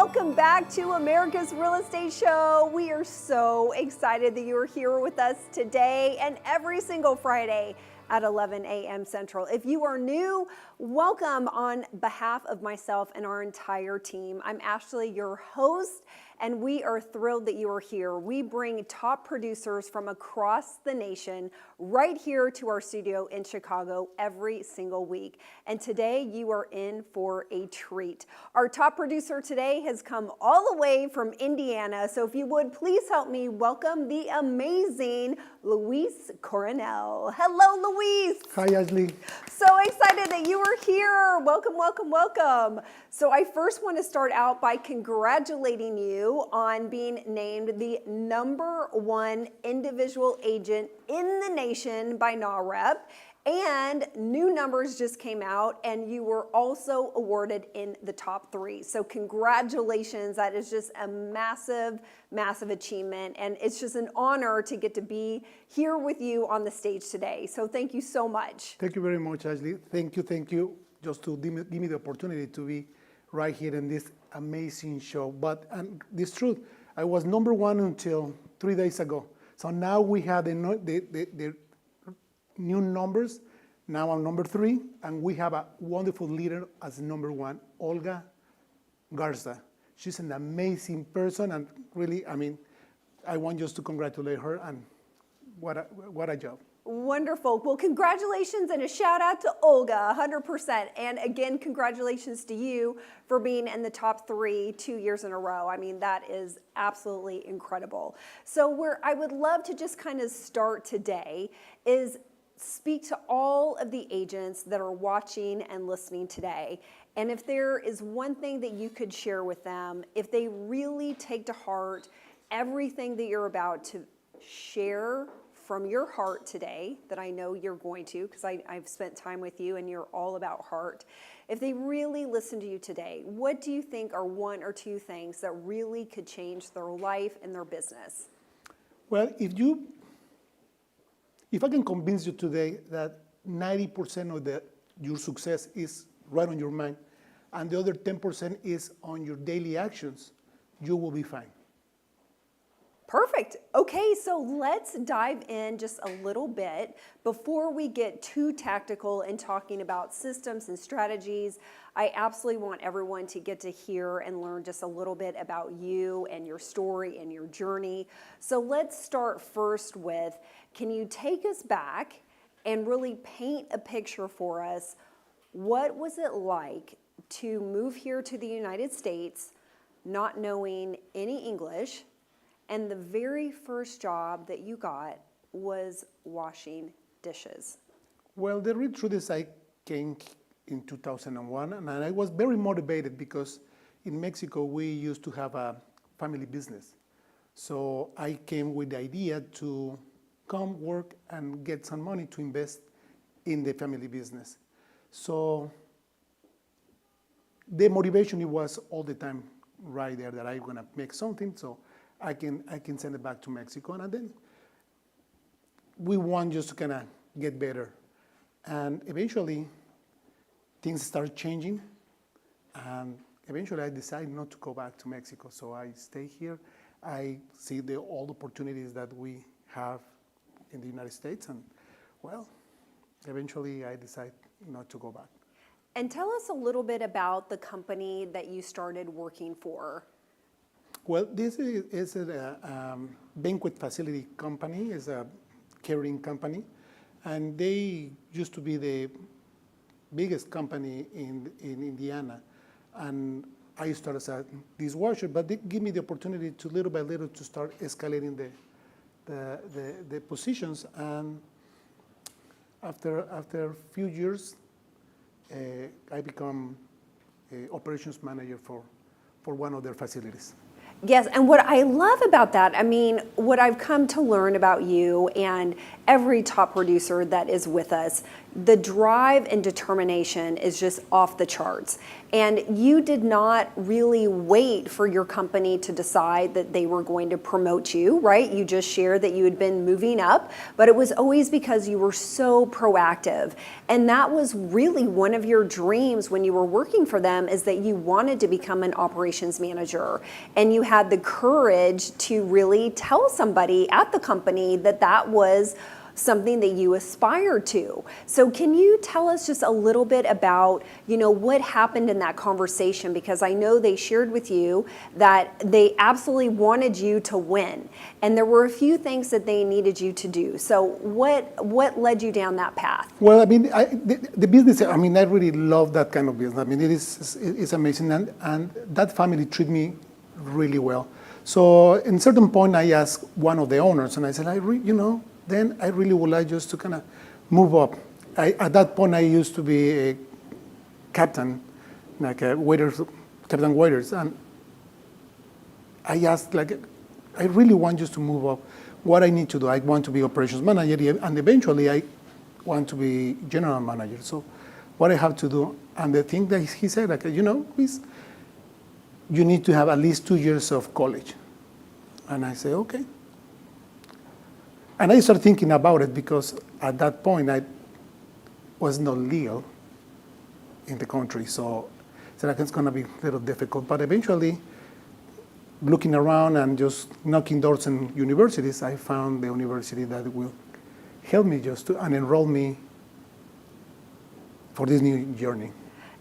welcome back to America's Real Estate Show. We are so excited that you are here with us today and every single Friday at 11 a.m. Central. If you are new, welcome on behalf of myself and our entire team. I'm Ashley, your host, and we are thrilled that you are here. We bring top producers from across the nation right here to our studio in Chicago every single week. And today you are in for a treat. Our top producer today has come all the way from Indiana. So if you would, please help me welcome the amazing Luis Coronel. Hello, Luis. Hi, Ashley. So excited that you are here. Welcome, welcome, welcome. So I first want to start out by congratulating you on being named the #1 individual agent in the nation by NAHREP. And new numbers just came out, and you were also awarded in the top 3. So congratulations. That is just a massive, massive achievement. And it's just an honor to get to be here with you on the stage today. So thank you so much. Thank you very much, Ashley. Thank you, just to give me the opportunity to be right here in this amazing show. But this truth, I was #1 until 3 days ago. So now we have the new numbers. Now I'm #3, and we have a wonderful leader as #1, Olga Garza. She's an amazing person, and really, I want just to congratulate her, and what a job. Wonderful. Well, congratulations and a shout out to Olga, 100%. And again, congratulations to you for being in the top 3 2 years in a row. That is absolutely incredible. So where I would love to just kind of start today is speak to all of the agents that are watching and listening today. And if there is one thing that you could share with them, if they really take to heart everything that you're about to share from your heart today, that I know you're going to, because I've spent time with you and you're all about heart. If they really listen to you today, what do you think are 1 or 2 things that really could change their life and their business? Well, if I can convince you today that 90% of your success is right on your mind, and the other 10% is on your daily actions, you will be fine. Perfect. Okay, so let's dive in just a little bit before we get too tactical in talking about systems and strategies. I absolutely want everyone to get to hear and learn just a little bit about you and your story and your journey. So let's start first with, can you take us back and really paint a picture for us? What was it like to move here to the United States, not knowing any English, and the very first job that you got was washing dishes? Well, the real truth is I came in 2001, and I was very motivated because in Mexico we used to have a family business. So I came with the idea to come work and get some money to invest in the family business. So the motivation, it was all the time right there that I'm gonna make something, so I can send it back to Mexico, and then we want just to kind of get better. And eventually, things start changing, and eventually I decided not to go back to Mexico. So I stay here. I see all the opportunities that we have in the United States, and well, eventually I decide not to go back. And tell us a little bit about the company that you started working for. Well, this is a banquet facility company, is a catering company, and they used to be the biggest company in Indiana. And I started as a dishwasher, but they give me the opportunity to little by little to start escalating the positions. And after a few years, I become operations manager for one of their facilities. Yes, and what I love about that, what I've come to learn about you and every top producer that is with us, the drive and determination is just off the charts. And you did not really wait for your company to decide that they were going to promote you, right? You just shared that you had been moving up, but it was always because you were so proactive. And that was really one of your dreams when you were working for them, is that you wanted to become an operations manager. And you had the courage to really tell somebody at the company that that was something that you aspired to. So can you tell us just a little bit about, what happened in that conversation? Because I know they shared with you that they absolutely wanted you to win. And there were a few things that they needed you to do. So what led you down that path? Well, I mean, the business, I mean, I really love that kind of business. I mean, it's amazing. And that family treated me really well. So in a certain point, I asked one of the owners, and I said, then I really would like just to kind of move up. At that point, I used to be a captain, like a captain waiters. And I asked, I really want just to move up. What I need to do, I want to be operations manager, and eventually I want to be general manager. So what I have to do, and the thing that he said, Luis, you need to have at least 2 years of college. And I say, okay. And I started thinking about it because at that point I was not legal in the country. So it's going to be a little difficult. But eventually, looking around and just knocking doors in universities, I found the university that will help me and enroll me for this new journey.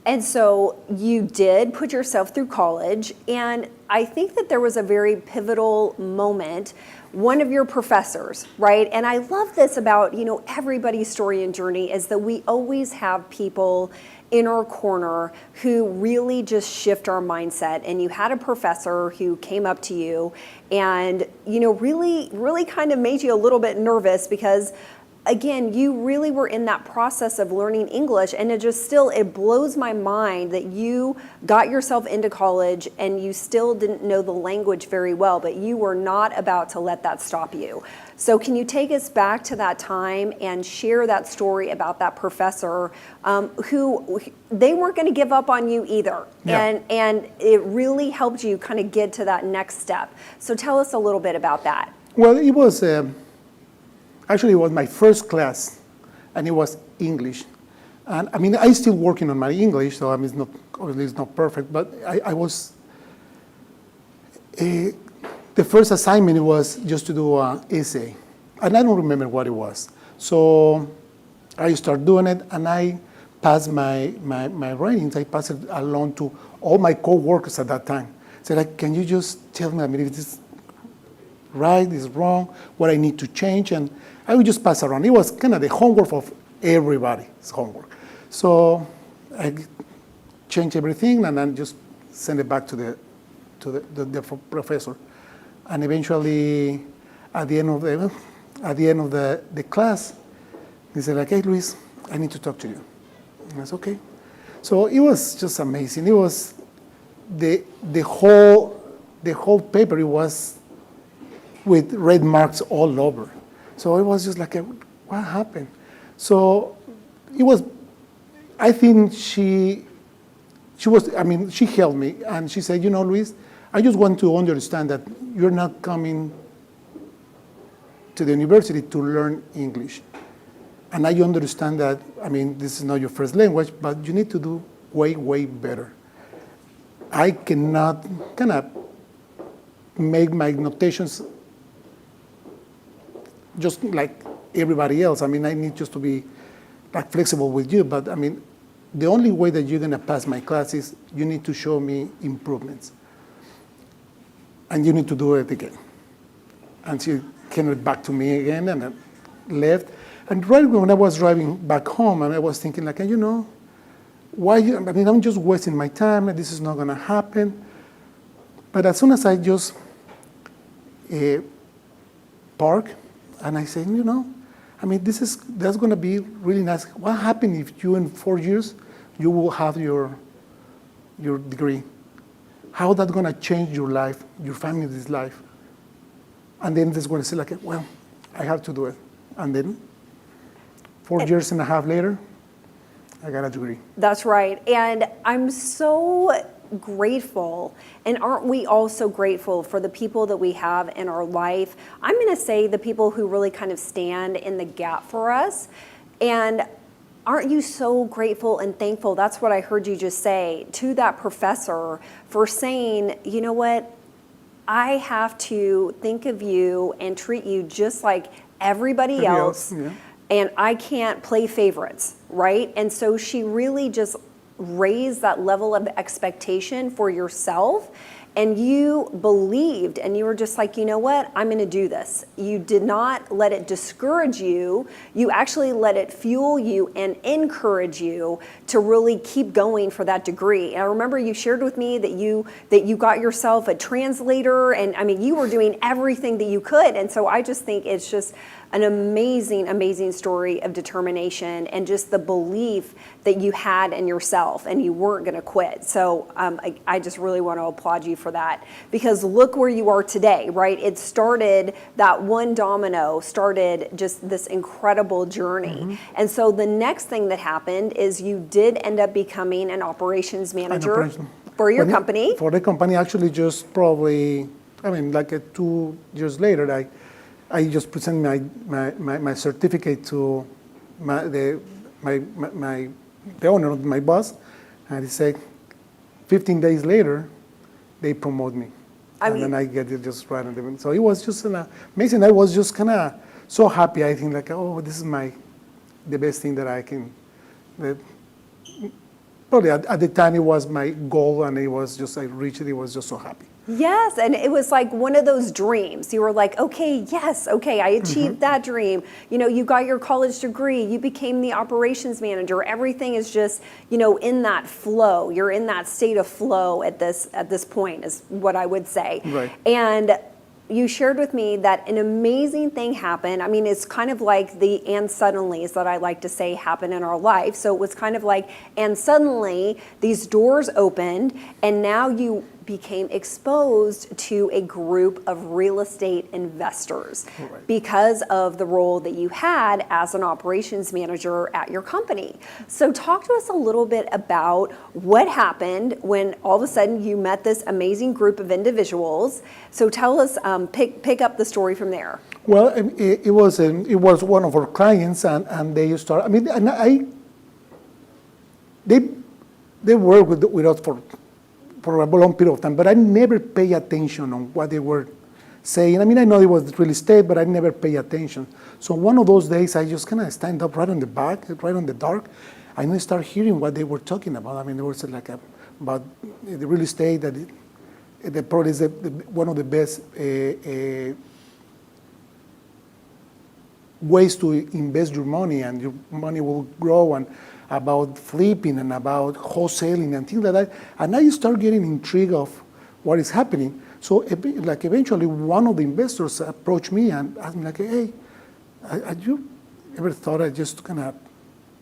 And so you did put yourself through college, and I think that there was a very pivotal moment. One of your professors, right? And I love this about, everybody's story and journey, is that we always have people in our corner who really just shift our mindset. And you had a professor who came up to you and, really, really kind of made you a little bit nervous because, again, you really were in that process of learning English, and it blows my mind that you got yourself into college and you still didn't know the language very well, but you were not about to let that stop you. So can you take us back to that time and share that story about that professor who they weren't going to give up on you either. Yeah. And it really helped you kind of get to that next step. So tell us a little bit about that. Well, it was... Actually, it was my first class, and it was English. And I mean, I'm still working on my English, so I mean, obviously it's not perfect, but I was, the first assignment was just to do an essay. And I don't remember what it was. So I started doing it, and I passed my writings. I passed it along to all my co-workers at that time. I said, can you just tell me, I mean, if this is right, is wrong, what I need to change, and I would just pass around. It was kind of the homework of everybody's homework. So I changed everything and then just send it back to the professor. And eventually, at the end of the class, he said, hey, Luis, I need to talk to you. And I said, okay. So it was just amazing. It was the whole paper. It was with red marks all over. So it was just like, what happened? So it was, I think she helped me, and she said, Luis, I just want to understand that you're not coming to the university to learn English. And I understand that, I mean, this is not your first language, but you need to do way, way better. I cannot kind of make my notations just like everybody else. I mean, I need just to be like flexible with you, but I mean, the only way that you're gonna pass my class is you need to show me improvements. And you need to do it again. And she came back to me again and left. And right when I was driving back home, and I was thinking like, why, I mean, I'm just wasting my time, and this is not gonna happen. But as soon as I just park, and I say, I mean, that's going to be really nice. What happens if you, in 4 years, you will have your degree? How that's going to change your life, your family's life? And then they're going to say, well, I have to do it. And then 4.5 years later, I got a degree. That's right. And I'm so grateful, and aren't we all so grateful for the people that we have in our life? I'm going to say the people who really kind of stand in the gap for us. And aren't you so grateful and thankful? That's what I heard you just say to that professor for saying, you know what? I have to think of you and treat you just like everybody else. Yeah. And I can't play favorites, right? And so she really just raised that level of expectation for yourself, and you believed, and you were just like, you know what, I'm gonna do this. You did not let it discourage you. You actually let it fuel you and encourage you to really keep going for that degree. And I remember you shared with me that you got yourself a translator, and I mean, you were doing everything that you could. And so I just think it's just an amazing, amazing story of determination and just the belief that you had in yourself and you weren't going to quit. So I just really want to applaud you for that, because look where you are today, right? It started, that one domino started just this incredible journey. Mm-hmm. And so the next thing that happened is you did end up becoming an operations manager for your company. For the company, actually, just probably, I mean, like 2 years later, I just presented my certificate to the owner, my boss, and he said, 15 days later, they promote me. And then I get it just right on the, so it was just amazing. I was just kind of so happy. I think like, oh, this is the best thing that I can, probably at the time it was my goal, and it was just, I reached it, it was just so happy. Yes, and it was like one of those dreams. You were like, okay, yes, okay, I achieved that dream. You know, you got your college degree, you became the operations manager. Everything is just, you know, in that flow. You're in that state of flow at this point, is what I would say. Right. And you shared with me that an amazing thing happened. I mean, it's kind of like the and suddenlies that I like to say happen in our life. So it was kind of like, and suddenly these doors opened, and now you became exposed to a group of real estate investors because of the role that you had as an operations manager at your company. So talk to us a little bit about what happened when all of a sudden you met this amazing group of individuals. So tell us, pick up the story from there. Well, it was one of our clients, and they started. I mean, and they worked with us for a long period of time, but I never pay attention on what they were saying. I mean, I know it was real estate, but I never pay attention. So one of those days, I just kind of stand up right on the back, right on the dark, and I start hearing what they were talking about. I mean, they were saying like about the real estate, that the probably is one of the best ways to invest your money, and your money will grow, and about flipping and about wholesaling and things like that. And I start getting intrigued of what is happening. So like eventually one of the investors approached me and asked me like, hey, had you ever thought I just gonna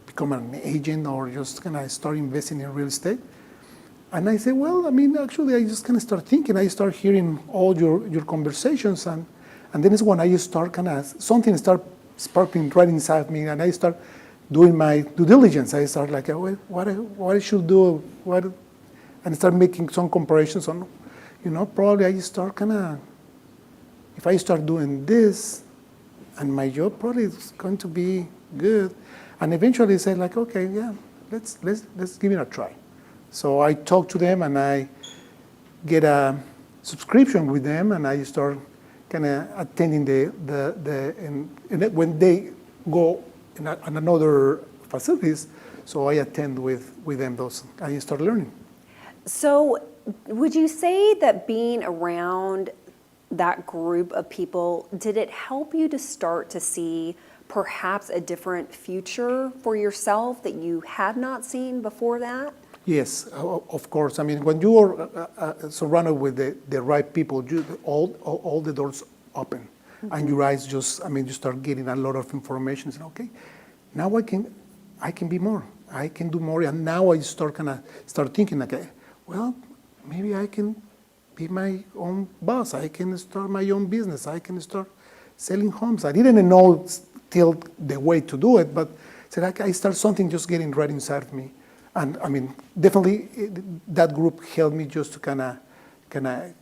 become an agent or just gonna start investing in real estate? And I said, well, I mean, actually I just kind of start thinking, I start hearing all your conversations, and then it's when I start kind of, something start sparking right inside me, and I start doing my due diligence. I start like, what I should do, and start making some comparisons on, you know, probably I start kind of, if I start doing this, and my job probably is going to be good. And eventually I said like, okay, yeah, let's give it a try. So I talk to them, and I get a subscription with them, and I start kind of attending and when they go in another facilities, so I attend with them those. I start learning. So would you say that being around that group of people, did it help you to start to see perhaps a different future for yourself that you had not seen before that? Yes, of course. I mean, when you are surrounded with the right people, all the doors open. And your eyes just, I mean, you start getting a lot of information. And okay, now I can be more. I can do more. And now I start thinking like, well, maybe I can be my own boss. I can start my own business. I can start selling homes. I didn't know till the way to do it, but said, I start something just getting right inside of me. And I mean, definitely that group helped me just to kind of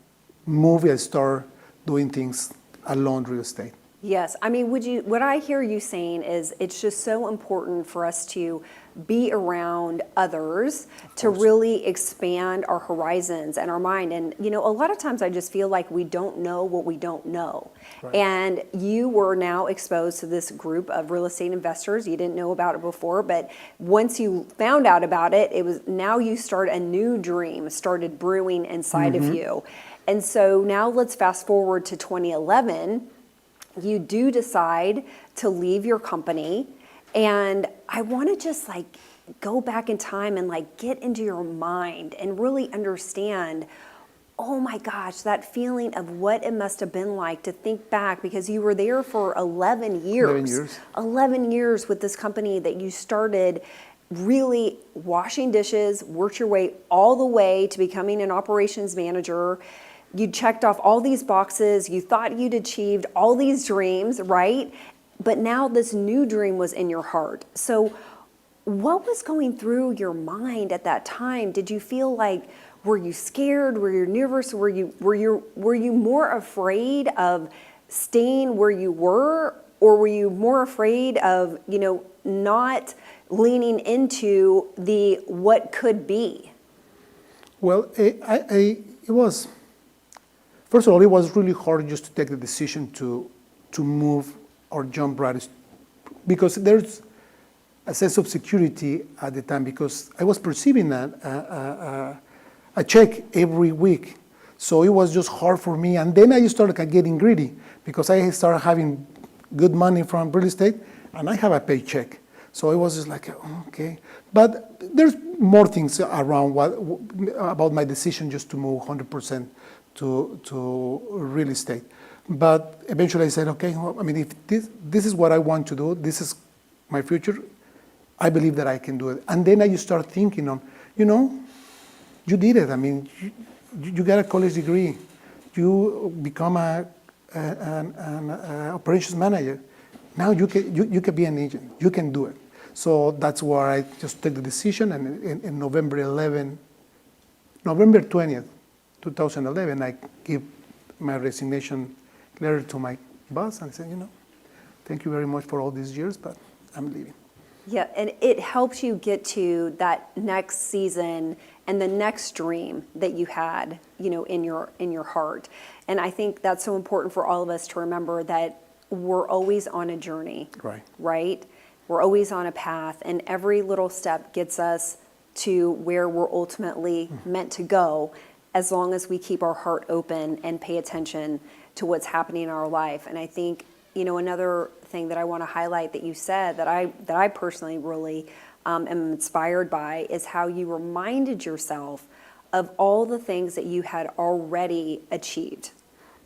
move and start doing things alone real estate. Yes, I mean, what I hear you saying is it's just so important for us to be around others to really expand our horizons and our mind. And, you know, a lot of times I just feel like we don't know what we don't know. Right. And you were now exposed to this group of real estate investors. You didn't know about it before, but once you found out about it, it was now you start a new dream started brewing inside of you. And so now let's fast forward to 2011. You do decide to leave your company, and I want to just like go back in time and like get into your mind and really understand, oh my gosh, that feeling of what it must have been like to think back, because you were there for 11 years. 11 years. 11 years with this company that you started really washing dishes, worked your way all the way to becoming an operations manager. You checked off all these boxes. You thought you'd achieved all these dreams, right? But now this new dream was in your heart. So what was going through your mind at that time? Did you feel like, were you scared? Were you nervous? Were you more afraid of staying where you were? Or were you more afraid of, you know, not leaning into the what could be? Well, it was, first of all, it was really hard just to take the decision to move or jump right, because there's a sense of security at the time, because I was perceiving a check every week. So it was just hard for me. And then I started getting greedy, because I started having good money from real estate and I have a paycheck. So it was just like, okay. But there's more things around about my decision just to move 100% to real estate. But eventually I said, okay, well, I mean, if this is what I want to do, this is my future, I believe that I can do it. And then I just start thinking on, you know, you did it. I mean, you got a college degree. You become an operations manager. Now you can be an agent. You can do it. So that's where I just took the decision. And in November 20th, 2011, I gave my resignation letter to my boss and said, you know, thank you very much for all these years, but I'm leaving. Yeah, and it helps you get to that next season and the next dream that you had, you know, in your heart. And I think that's so important for all of us to remember that we're always on a journey. Right. Right? We're always on a path, and every little step gets us to where we're ultimately meant to go, as long as we keep our heart open and pay attention to what's happening in our life. And I think, you know, another thing that I want to highlight that you said that I personally really am inspired by is how you reminded yourself of all the things that you had already achieved,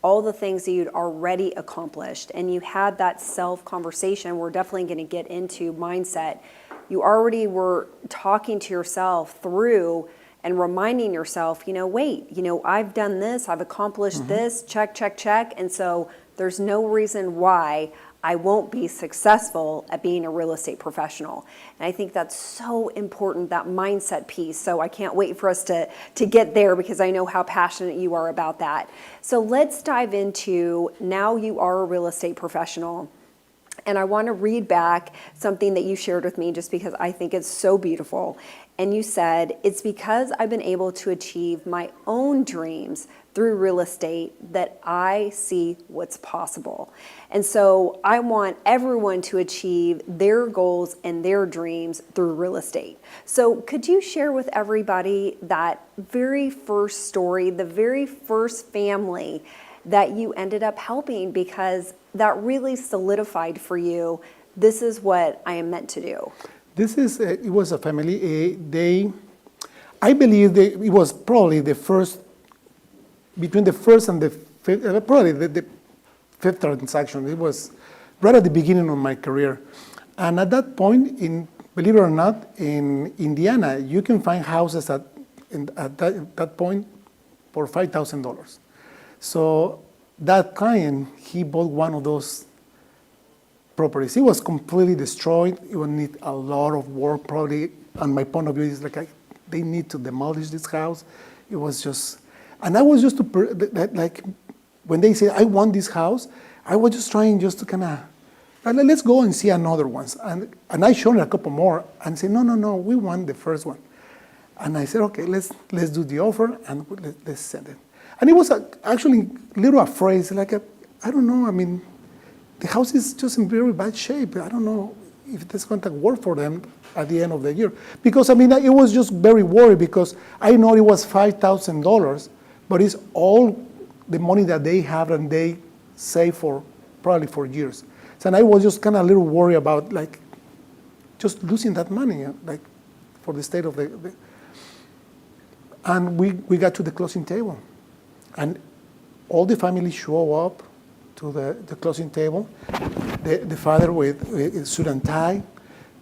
all the things that you'd already accomplished. And you had that self-conversation. We're definitely going to get into mindset. You already were talking to yourself through and reminding yourself, you know, wait, you know, I've done this, I've accomplished this, check, check, check. And so there's no reason why I won't be successful at being a real estate professional. And I think that's so important, that mindset piece. So I can't wait for us to get there, because I know how passionate you are about that. So let's dive into, now you are a real estate professional. And I want to read back something that you shared with me, just because I think it's so beautiful. And you said, it's because I've been able to achieve my own dreams through real estate that I see what's possible. And so I want everyone to achieve their goals and their dreams through real estate. So could you share with everybody that very first story, the very first family that you ended up helping, because that really solidified for you, this is what I am meant to do? It was a family. I believe it was probably the first, between the first and the fifth, probably the fifth transaction. It was right at the beginning of my career. And at that point, believe it or not, in Indiana, you can find houses at that point for $5,000. So that client, he bought one of those properties. It was completely destroyed. It would need a lot of work, probably. And my point of view is like, they need to demolish this house. It was just, and I was just like, when they say I want this house, I was just trying just to kind of, let's go and see another ones. And I showed a couple more and say, no, we want the first one. And I said, okay, let's do the offer and let's send it. And it was actually a little afraid, like, I don't know, I mean, the house is just in very bad shape. I don't know if it's going to work for them at the end of the year. Because, I mean, it was just very worried because I know it was $5,000, but it's all the money that they have and they save for probably for years. So and I was just kind of a little worried about, like, just losing that money, like, for the state of the and we got to the closing table. And all the family show up to the closing table. The father with a suit and tie,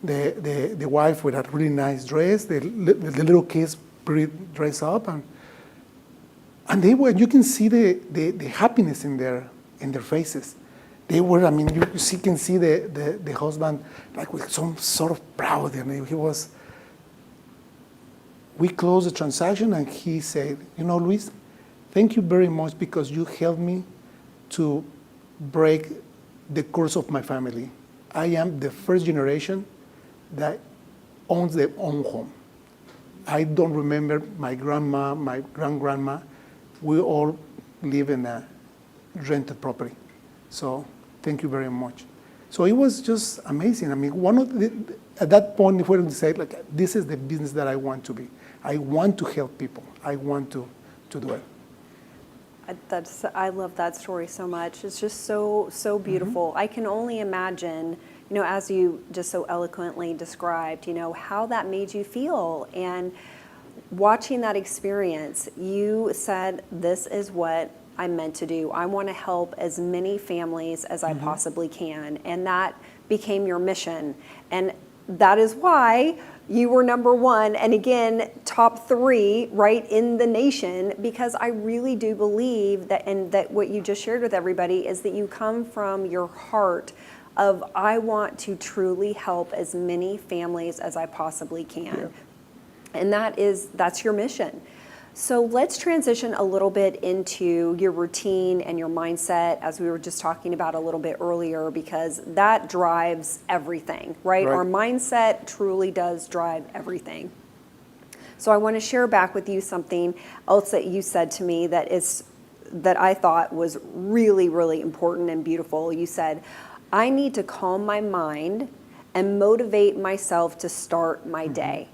the wife with a really nice dress, the little kids pretty dressed up, and they were. You can see the happiness in their faces. They were. I mean, you can see the husband like with some sort of proud, and he was. We closed the transaction, and he said, "You know, Luis, thank you very much because you helped me to break the curse of my family. I am the first generation that owns their own home. I don't remember my grandma, my grandma. We all live in a rented property. So thank you very much." So it was just amazing. I mean, at that point, we decided, like, this is the business that I want to be. I want to help people. I want to do it. I love that story so much. It's just so beautiful. I can only imagine, as you just so eloquently described, how that made you feel. And watching that experience, you said, this is what I'm meant to do. I want to help as many families as I possibly can. And that became your mission. And that is why you were number one, and again, top 3, right, in the nation, because I really do believe that, and that what you just shared with everybody is that you come from your heart of, I want to truly help as many families as I possibly can. Yeah. And that's your mission. So let's transition a little bit into your routine and your mindset, as we were just talking about a little bit earlier, because that drives everything, right? Our mindset truly does drive everything. So I want to share back with you something else that you said to me that I thought was really, really important and beautiful. You said, I need to calm my mind and motivate myself to start my day.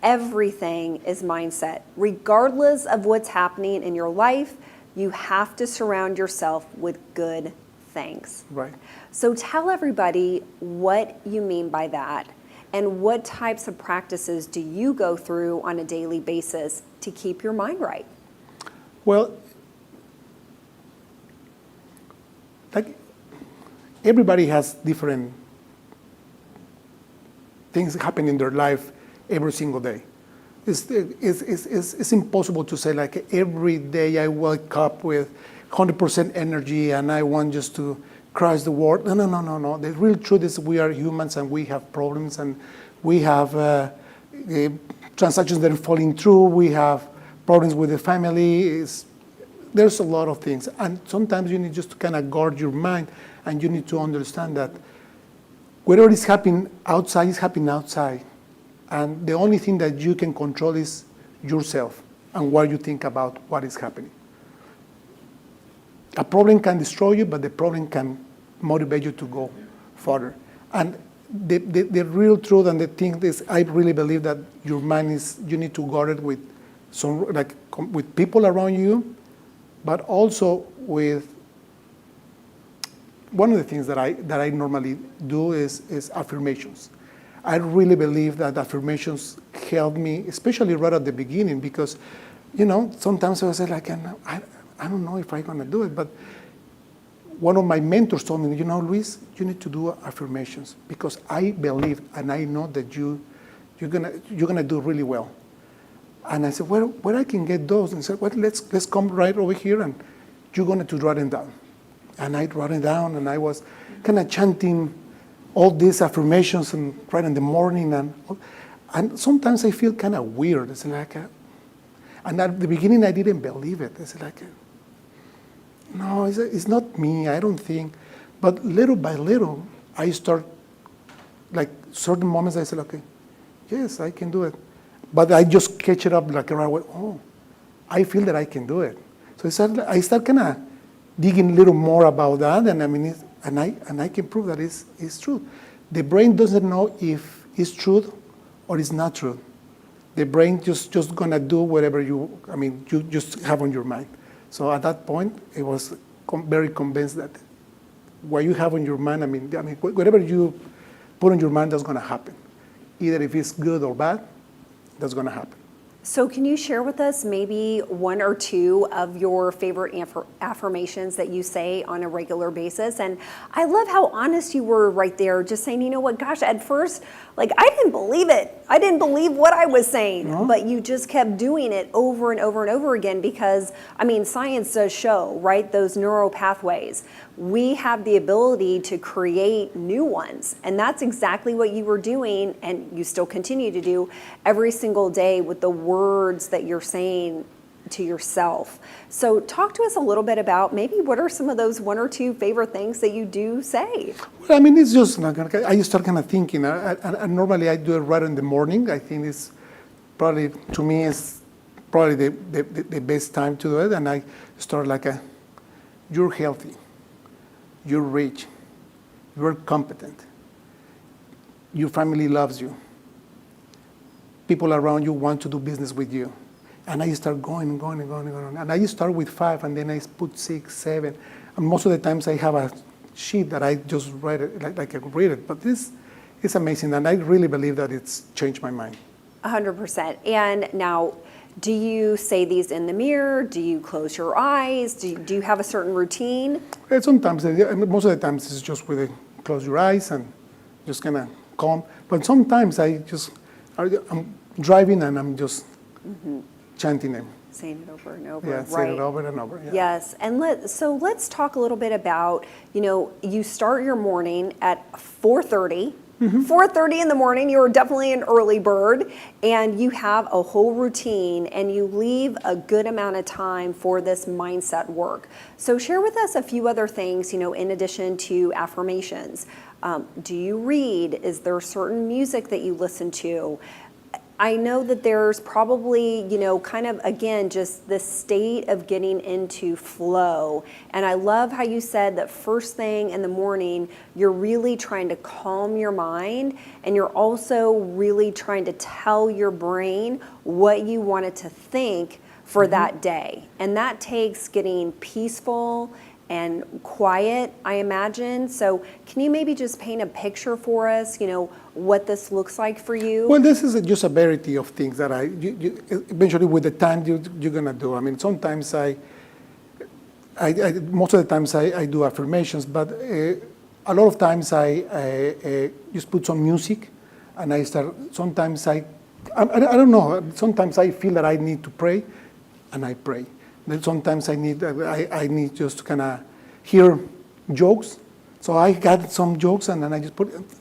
Everything is mindset. Regardless of what's happening in your life, you have to surround yourself with good things. Right. So tell everybody what you mean by that, and what types of practices do you go through on a daily basis to keep your mind right? Well, like, everybody has different things happen in their life every single day. It's impossible to say, like, every day I wake up with 100% energy and I want just to crush the world. No. The real truth is we are humans and we have problems, and we have transactions that are falling through. We have problems with the family. There's a lot of things. And sometimes you need just to kind of guard your mind, and you need to understand that whatever is happening outside is happening outside. And the only thing that you can control is yourself and what you think about what is happening. A problem can destroy you, but the problem can motivate you to go further. And the real truth and the thing is, I really believe that your mind is, you need to guard it with with people around you, but also with, one of the things that I normally do is affirmations. I really believe that affirmations help me, especially right at the beginning, because, sometimes I was like, I don't know if I'm going to do it, but one of my mentors told me, Luis, you need to do affirmations, because I believe and I know that you're gonna do really well. And I said, where I can get those? And I said, well, let's come right over here, and you're going to write them down. And I wrote it down, and I was kind of chanting all these affirmations and right in the morning, and sometimes I feel kind of weird. It's like, and at the beginning I didn't believe it. It's like, no, it's not me. I don't think. But little by little, I start, like certain moments, I said, okay, yes, I can do it. But I just catch it up like right away. Oh, I feel that I can do it. So I start kind of digging a little more about that, and I mean, I can prove that it's true. The brain doesn't know if it's truth or it's not true. The brain just gonna do whatever you just have on your mind. So at that point, it was very convinced that what you have on your mind, whatever you put on your mind, that's gonna happen. Either if it's good or bad, that's gonna happen. So can you share with us maybe one or two of your favorite affirmations that you say on a regular basis? And I love how honest you were right there, just saying, you know what, gosh, at first, like I didn't believe it. I didn't believe what I was saying, but you just kept doing it over and over and over again because, I mean, science does show, right, those neural pathways. We have the ability to create new ones. And that's exactly what you were doing, and you still continue to do every single day with the words that you're saying to yourself. So talk to us a little bit about maybe what are some of those one or two favorite things that you do say? Well, I mean, it's just, I start kind of thinking, and normally I do it right in the morning. I think it's probably, to me, it's probably the best time to do it. And I start like, you're healthy, you're rich, you're competent, your family loves you, people around you want to do business with you. And I start going and going and going and going. And I start with 5, and then I put 6, 7. And most of the times I have a sheet that I just write it, like I read it. But it's amazing, and I really believe that it's changed my mind. 100%. And now, do you say these in the mirror? Do you close your eyes? Do you have a certain routine? Sometimes, most of the times it's just with close your eyes and just kind of calm. But sometimes I'm driving and I'm just chanting them. Saying it over and over, Yeah, right? saying it over and over. Yeah. Yes, and let's talk a little bit about, you start your morning at 4:30. 4:30 in the morning, you're definitely an early bird, and you have a whole routine, and you leave a good amount of time for this mindset work. So share with us a few other things, in addition to affirmations. Do you read? Is there certain music that you listen to? I know that there's probably, kind of, again, just the state of getting into flow. And I love how you said that first thing in the morning, you're really trying to calm your mind, and you're also really trying to tell your brain what you want it to think for that day. And that takes getting peaceful and quiet, I imagine. So can you maybe just paint a picture for us, what this looks like for you? Well, this is just a variety of things that eventually with the time you're gonna do. I mean, sometimes most of the times I do affirmations, but a lot of times I just put some music, and I start. Sometimes I don't know. Sometimes I feel that I need to pray, and I pray. Then sometimes I need just to kind of hear jokes. So I got some jokes, and then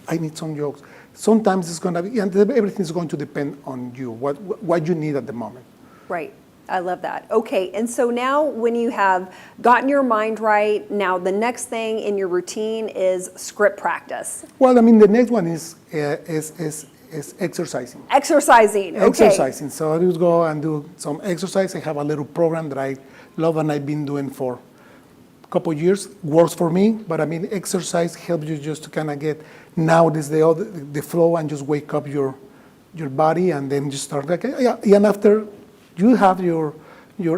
I need some jokes. Sometimes it's gonna be, and everything's going to depend on you, what you need at the moment. Right. I love that. Okay, and so now when you have gotten your mind right, now the next thing in your routine is script practice. Well, I mean, the next one is exercising. Exercising, okay. Exercising. So I just go and do some exercise. I have a little program that I love and I've been doing for a couple of years. Works for me, but I mean, exercise helps you just to kind of get the flow and just wake up your body, and then just start like, and after you have your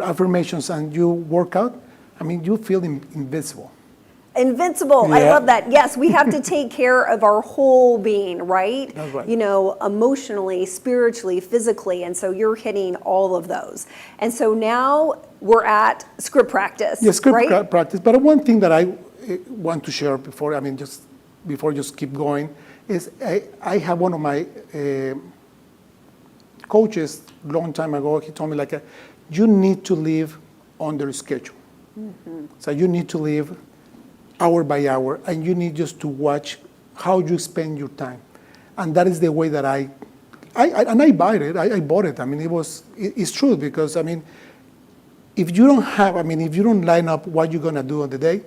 affirmations and you work out, I mean, you feel invincible. Invincible. Yeah. I love that. Yes, we have to take care of our whole being, right? That's right. Emotionally, spiritually, physically. And so you're hitting all of those. And so now we're at script practice. Yeah, script right? practice. But one thing that I want to share before just keep going, is I have one of my coaches long time ago. He told me you need to live under schedule. So you need to live hour by hour, and you need just to watch how you spend your time. And that is the way that I bought it. I bought it. I mean, it's true because, I mean, if you don't line up what you're going to do on the day,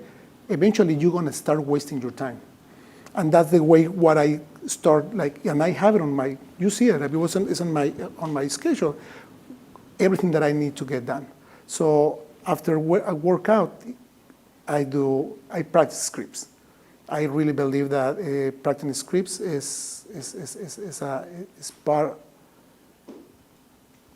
eventually you're going to start wasting your time. And that's the way what I start, and I have it on my, you see it, it's on my schedule, everything that I need to get done. So after a workout, I practice scripts. I really believe that practicing scripts is part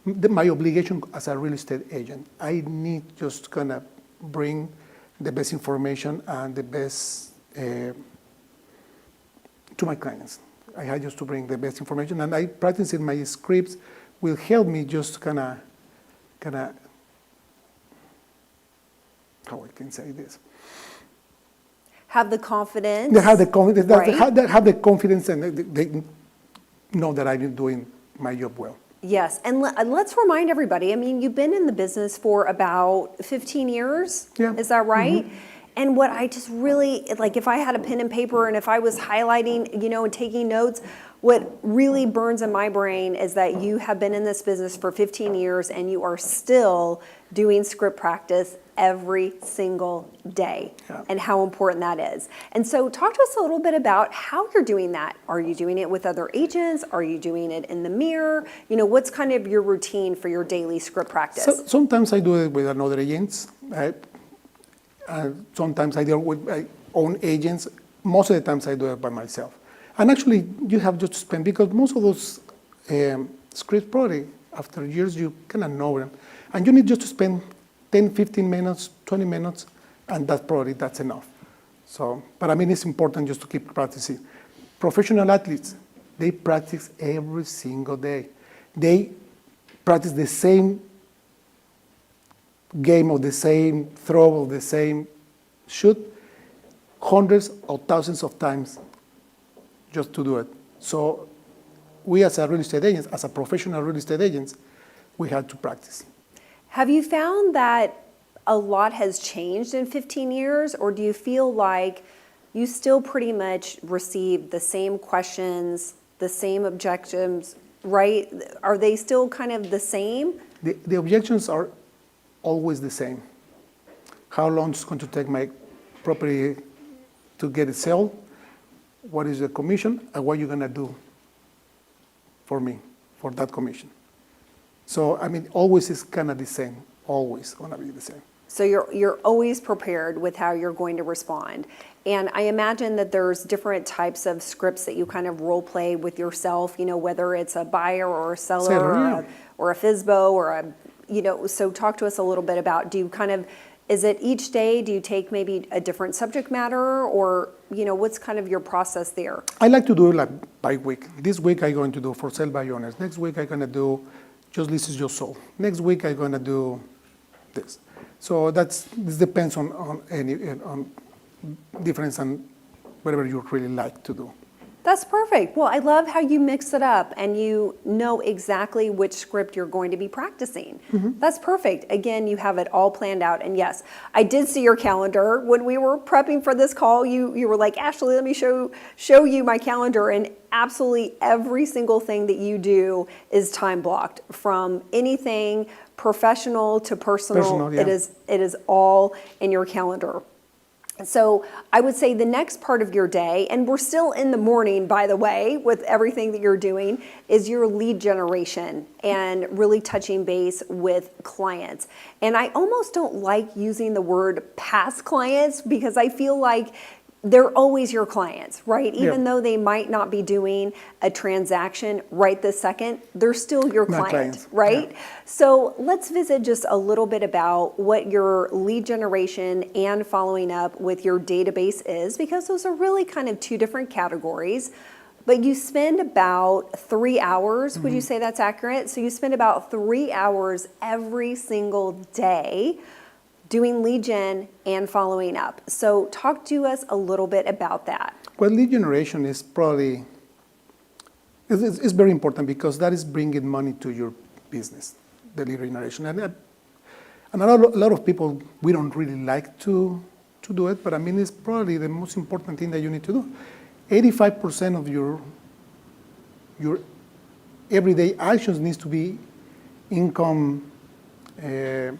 my obligation as a real estate agent. I need just kind of bring the best information and the best to my clients. I had just to bring the best information, and I practice in my scripts will help me just kind of, how I can say this. Have the confidence. They have the confidence. Right. They have the confidence, and they know that I'm doing my job well. Yes, and let's remind everybody, I mean, you've been in the business for about 15 years, Yeah. Is that right? And what I just really, like if I had a pen and paper and if I was highlighting, and taking notes, what really burns in my brain is that you have been in this business for 15 years and you are still doing script practice every single day, Yeah. and how important that is. And so talk to us a little bit about how you're doing that. Are you doing it with other agents? Are you doing it in the mirror? What's kind of your routine for your daily script practice? So, sometimes I do it with another agents. Sometimes I do it with my own agents. Most of the times I do it by myself. And actually, you have just to spend, because most of those scripts, probably after years, you kind of know them. And you need just to spend 10, 15 minutes, 20 minutes, and that's enough. So, but I mean, it's important just to keep practicing. Professional athletes, they practice every single day. They practice the same game or the same throw or the same shoot hundreds or thousands of times just to do it. So we as a real estate agents, as a professional real estate agents, we had to practice. Have you found that a lot has changed in 15 years, or do you feel like you still pretty much receive the same questions, the same objectives, right? Are they still kind of the same? The objections are always the same. How long is it going to take my property to get it sold? What is the commission? And what are you going to do for me, for that commission? So, I mean, always is kind of the same, always going to be the same. So you're always prepared with how you're going to respond. And I imagine that there's different types of scripts that you kind of role play with yourself, whether it's a buyer or a seller, or a FSBO or so talk to us a little bit about, is it each day, do you take maybe a different subject matter, or, what's kind of your process there? I like to do it like by week. This week I'm going to do for sale by owners. Next week I'm going to do just list is just sold. Next week I'm going to do this. So this depends on difference and whatever you really like to do. That's perfect. Well, I love how you mix it up and you know exactly which script you're going to be practicing. That's perfect. Again, you have it all planned out. And yes, I did see your calendar. When we were prepping for this call, you were like, Ashley, let me show you my calendar. And absolutely every single thing that you do is time blocked, from anything professional to personal. Yeah. It is all in your calendar. So I would say the next part of your day, and we're still in the morning, by the way, with everything that you're doing, is your lead generation and really touching base with clients. And I almost don't like using the word past clients, because I feel like they're always your clients, right? Even though they might not be doing a transaction right this second, they're still your client, right? Yeah. So let's visit just a little bit about what your lead generation and following up with your database is, because those are really kind of two different categories. But you spend about 3 hours, would you say that's accurate? So you spend about 3 hours every single day doing lead gen and following up. So talk to us a little bit about that. Well, lead generation is probably, it's very important, because that is bringing money to your business, the lead generation. And a lot of people, we don't really like to do it, but I mean, it's probably the most important thing that you need to do. 85% of your everyday actions needs to be income. You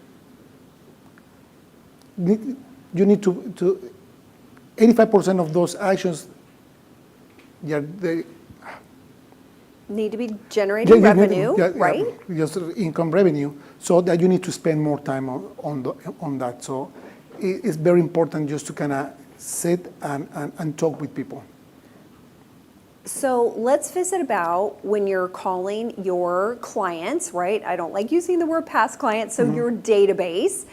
need to 85% of those actions, they Need to be generating revenue, right? Just income revenue, so that you need to spend more time on that. So it's very important just to kind of sit and talk with people. So let's visit about when you're calling your clients, right? I don't like using the word past clients, so your database.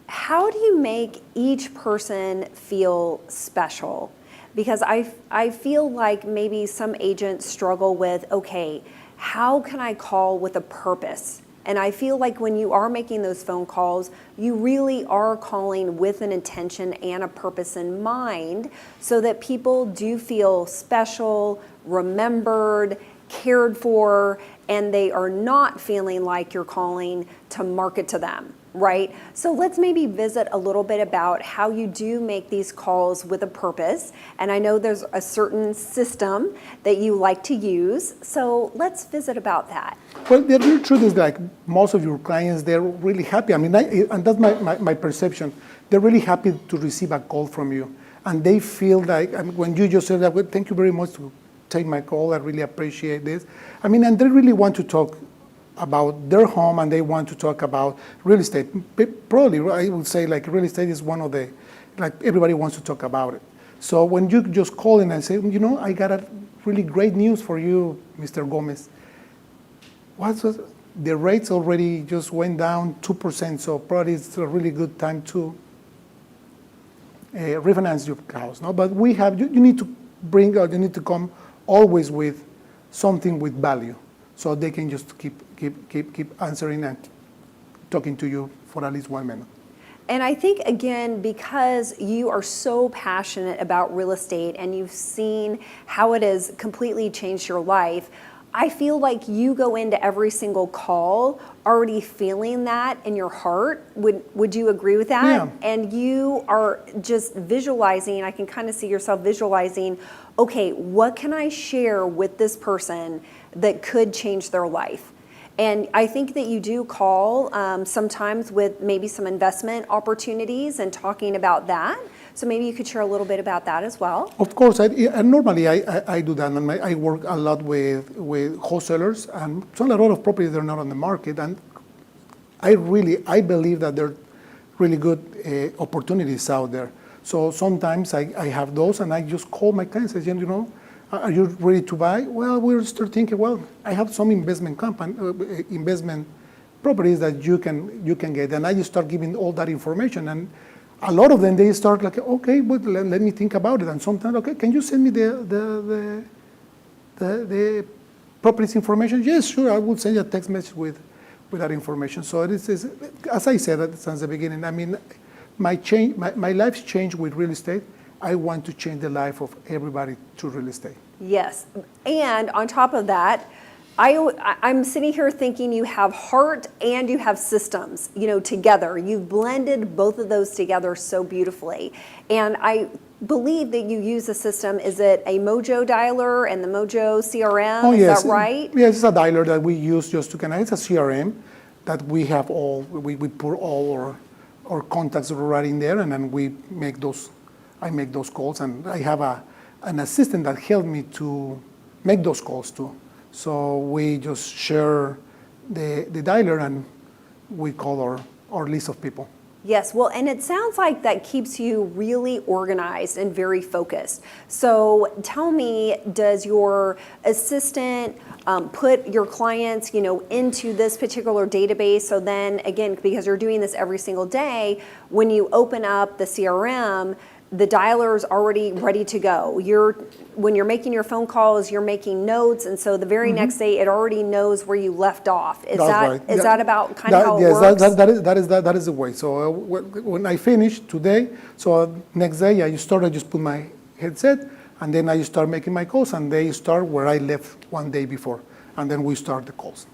How do you make each person feel special? Because I feel like maybe some agents struggle with, okay, how can I call with a purpose? And I feel like when you are making those phone calls, you really are calling with an intention and a purpose in mind so that people do feel special, remembered, cared for, and they are not feeling like you're calling to market to them, right? So let's maybe visit a little bit about how you do make these calls with a purpose. And I know there's a certain system that you like to use. So let's visit about that. Well, the real truth is like most of your clients, they're really happy. I mean, and that's my perception. They're really happy to receive a call from you. And they feel like, I mean, when you just said that, well, thank you very much to take my call, I really appreciate this. I mean, and they really want to talk about their home and they want to talk about real estate. Probably, I would say like real estate is one of the, like everybody wants to talk about it. So when you just call in and say, you know, I got a really great news for you, Mr. Gomez. The rates already just went down 2%, so probably it's a really good time to refinance your house. No? But we have, you need to bring, or you need to come always with something with value, so they can just keep answering and talking to you for at least 1 minute. And I think, again, because you are so passionate about real estate and you've seen how it has completely changed your life, I feel like you go into every single call already feeling that in your heart. Would you agree with that? Yeah. And you are just visualizing, I can kind of see yourself visualizing, okay, what can I share with this person that could change their life? And I think that you do call sometimes with maybe some investment opportunities and talking about that. So maybe you could share a little bit about that as well. Of course, and normally I do that, and I work a lot with wholesalers, and so a lot of properties that are not on the market, and I believe that there are really good opportunities out there. So sometimes I have those, and I just call my clients and say, you know, are you ready to buy? Well, we're still thinking, well, I have some investment properties that you can get, and I just start giving all that information, and a lot of them, they start like, okay, but let me think about it. And sometimes, okay, can you send me the properties information? Yes, sure, I will send you a text message with that information. So it is, as I said since the beginning, I mean, my life's changed with real estate. I want to change the life of everybody to real estate. Yes, and on top of that, I'm sitting here thinking you have heart and you have systems, you know, together. You've blended both of those together so beautifully. And I believe that you use a system, is it a Mojo dialer and the Mojo CRM? Oh, yes. Is that right? Yes, it's a dialer that we use just to connect. It's a CRM that we have we put all our contacts right in there, and then I make those calls, and I have an assistant that helped me to make those calls too. So we just share the dialer and we call our list of people. Yes, well, and it sounds like that keeps you really organized and very focused. So tell me, does your assistant put your clients, you know, into this particular database? So then, again, because you're doing this every single day, when you open up the CRM, the dialer is already ready to go. When you're making your phone calls, you're making notes, and so the very next day, it already knows where you left off. Is that about kind of how it works? Yes, that is the way. So when I finish today, so next day I just put my headset, and then I start making my calls, and they start where I left one day before, and then we start the calls.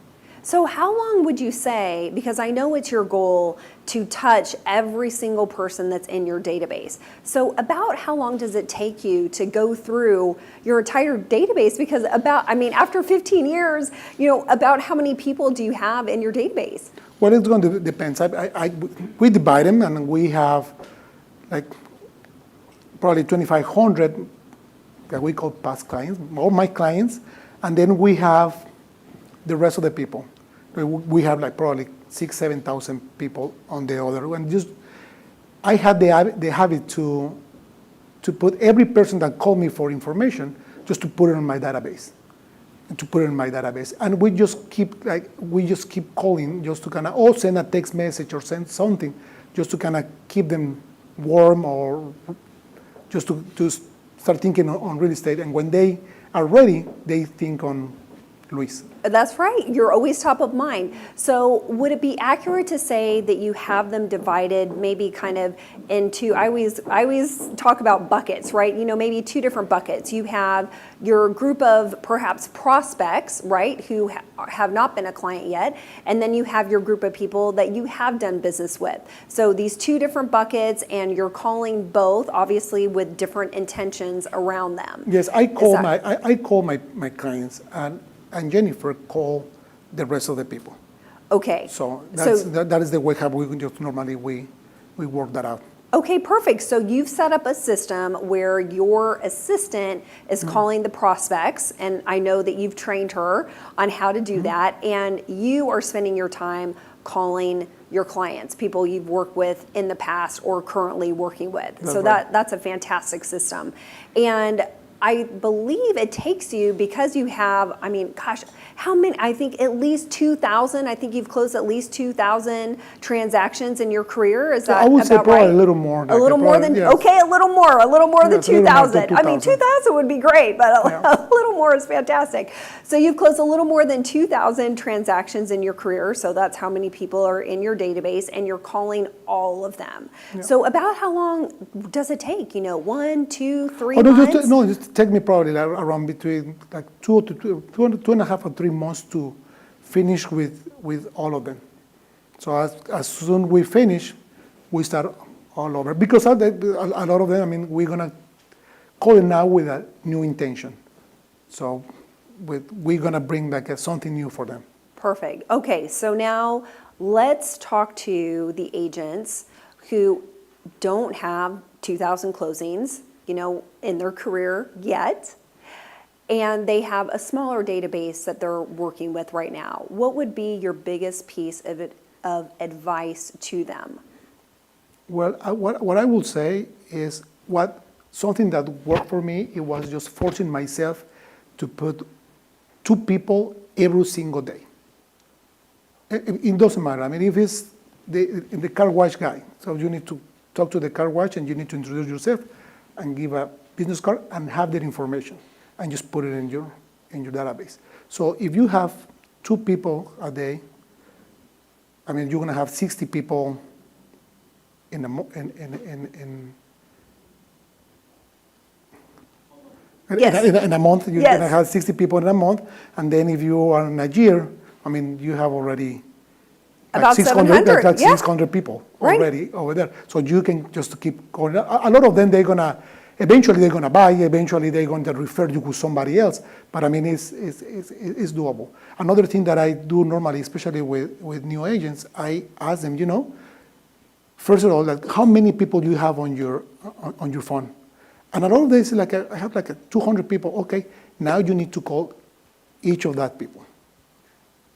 So how long would you say, because I know it's your goal to touch every single person that's in your database. So about how long does it take you to go through your entire database? Because after 15 years, about how many people do you have in your database? Well, it's going to depend. We divide them, and we have like probably 2,500 that we call past clients, all my clients, and then we have the rest of the people. We have like probably 6,000, 7,000 people on the other one. I had the habit to put every person that called me for information, just to put it on my database. And we just keep calling, just to kind of, send a text message or send something, just to kind of keep them warm, or just to start thinking on real estate. And when they are ready, they think on Luis. That's right. You're always top of mind. So would it be accurate to say that you have them divided maybe kind of into, I always talk about buckets, right? Maybe two different buckets. You have your group of perhaps prospects, right, who have not been a client yet, and then you have your group of people that you have done business with. So these two different buckets, and you're calling both, obviously, with different intentions around them. Yes, I call my clients, and Jennifer call the rest of the people. Okay. So that is the way how we just normally we work that out. Okay, perfect. So you've set up a system where your assistant is calling the prospects, and I know that you've trained her on how to do that, and you are spending your time calling your clients, people you've worked with in the past or currently working with. That's so right. that's a fantastic system. And I believe it takes you, because you have, how many, I think at least 2,000, I think you've closed at least 2,000 transactions in your career. Is that I would say about probably right? a little more. A little more than, yes. okay, a little more than Yes, a little more than 2,000. 2,000 would be great, but a little more is fantastic. So you've closed a little more than 2,000 transactions in your career. So that's how many people are in your database, and you're calling all of them. Yeah. So about how long does it take? 1, 2, 3 Oh, months? It take me probably like around between like 2.5 or 3 months to finish with all of them. So as soon we finish, we start all over. Because a lot of them, we're gonna call it now with a new intention. So we're gonna bring back something new for them. Perfect. Okay, so now let's talk to the agents who don't have 2,000 closings, in their career yet, and they have a smaller database that they're working with right now. What would be your biggest piece of advice to them? Well, what I will say is something that worked for me, it was just forcing myself to put 2 people every single day. It doesn't matter. If it's the car wash guy, so you need to talk to the car wash, and you need to introduce yourself and give a business card and have that information, and just put it in your database. So if you have 2 people a day, you're gonna have 60 people in a month. You're gonna have 60 people in a month, and then if you are in a year, you have already about 700, like 600 people already over there. So you can just keep going. A lot of them, eventually they're gonna buy. Eventually they're going to refer you to somebody else. But it's doable. Another thing that I do normally, especially with new agents, I ask them, first of all, like, how many people you have on your phone. And a lot of days, I have 200 people. Okay, now you need to call each of that people.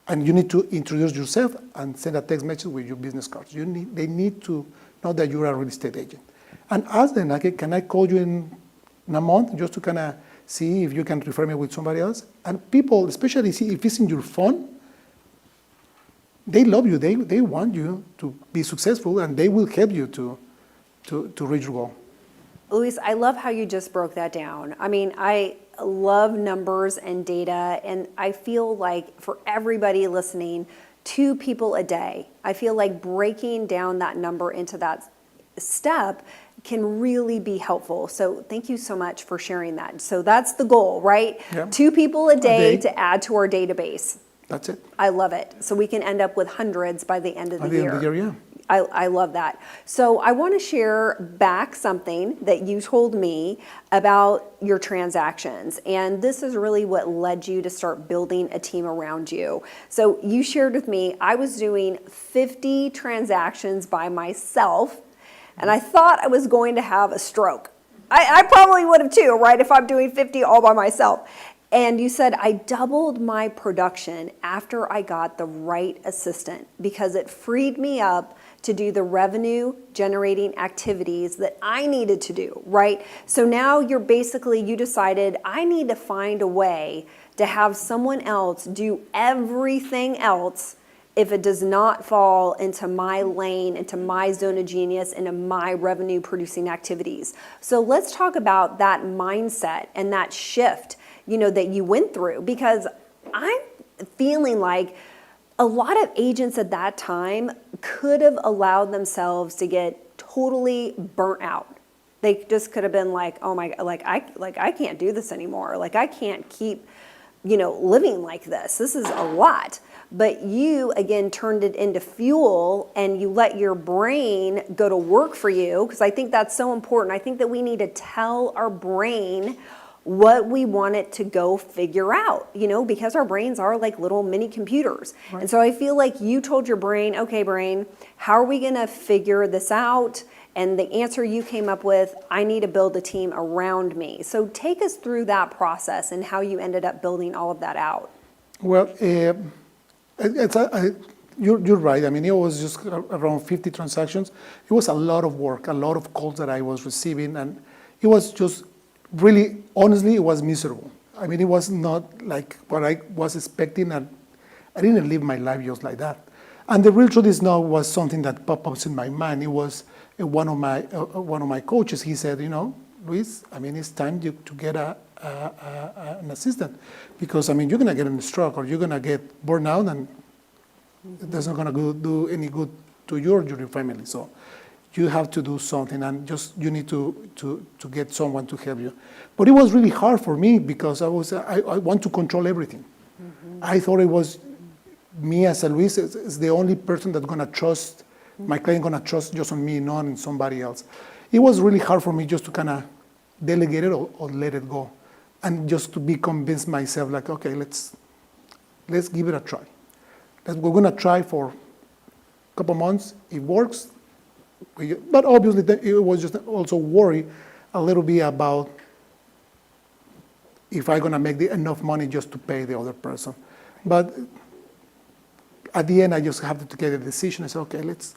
And you need to introduce yourself and send a text message with your business cards. They need to know that you're a real estate agent. And ask them, can I call you in a month, just to kind of see if you can refer me with somebody else? And people, especially if it's in your phone, they love you. They want you to be successful, and they will help you to reach your goal. Luis, I love how you just broke that down. I love numbers and data, and I feel like for everybody listening, 2 people a day, I feel like breaking down that number into that step can really be helpful. So thank you so much for sharing that. So that's the goal, right? Yep. 2 people a day to add to our database. That's it. I love it. So we can end up with hundreds by the end of the At the end year. of the year, yeah. I love that. So I want to share back something that you told me about your transactions. And this is really what led you to start building a team around you. So you shared with me, I was doing 50 transactions by myself, and I thought I was going to have a stroke. I probably would have too, right? If I'm doing 50 all by myself. And you said, I doubled my production after I got the right assistant because it freed me up to do the revenue generating activities that I needed to do, right? So now you decided, I need to find a way to have someone else do everything else if it does not fall into my lane, into my zone of genius, into my revenue producing activities. So let's talk about that mindset and that shift, that you went through, because I'm feeling like a lot of agents at that time could have allowed themselves to get totally burnt out. They just could have been like, oh my, I can't do this anymore. Like I can't keep, living like this. This is a lot. But you, again, turned it into fuel and you let your brain go to work for you, because I think that's so important. I think that we need to tell our brain what we want it to go figure out, because our brains are like little mini computers. Right. And so I feel like you told your brain, okay, brain, how are we going to figure this out? And the answer you came up with, I need to build a team around me. So take us through that process and how you ended up building all of that out. Well, you're right. I mean, it was just around 50 transactions. It was a lot of work, a lot of calls that I was receiving, and it was just really, honestly, it was miserable. I mean, it was not like what I was expecting, and I didn't live my life just like that. And the real truth is now was something that popped up in my mind. It was one of my coaches. He said, Luis, I mean, it's time to get an assistant, because I mean, you're gonna get in a stroke or you're gonna get burned out, and that's not gonna do any good to your family. So you have to do something, and you need to get someone to help you. But it was really hard for me because I want to control everything. Mm-hmm. I thought it was me as a Luis is the only person that's gonna trust, my client gonna trust just on me, not on somebody else. It was really hard for me just to kind of delegate it or let it go, and just to be convinced myself, like, okay, let's give it a try. We're gonna try for a couple months. It works. But obviously, it was just also worry a little bit about if I'm gonna make enough money just to pay the other person. But at the end, I just have to get a decision. I said, okay, let's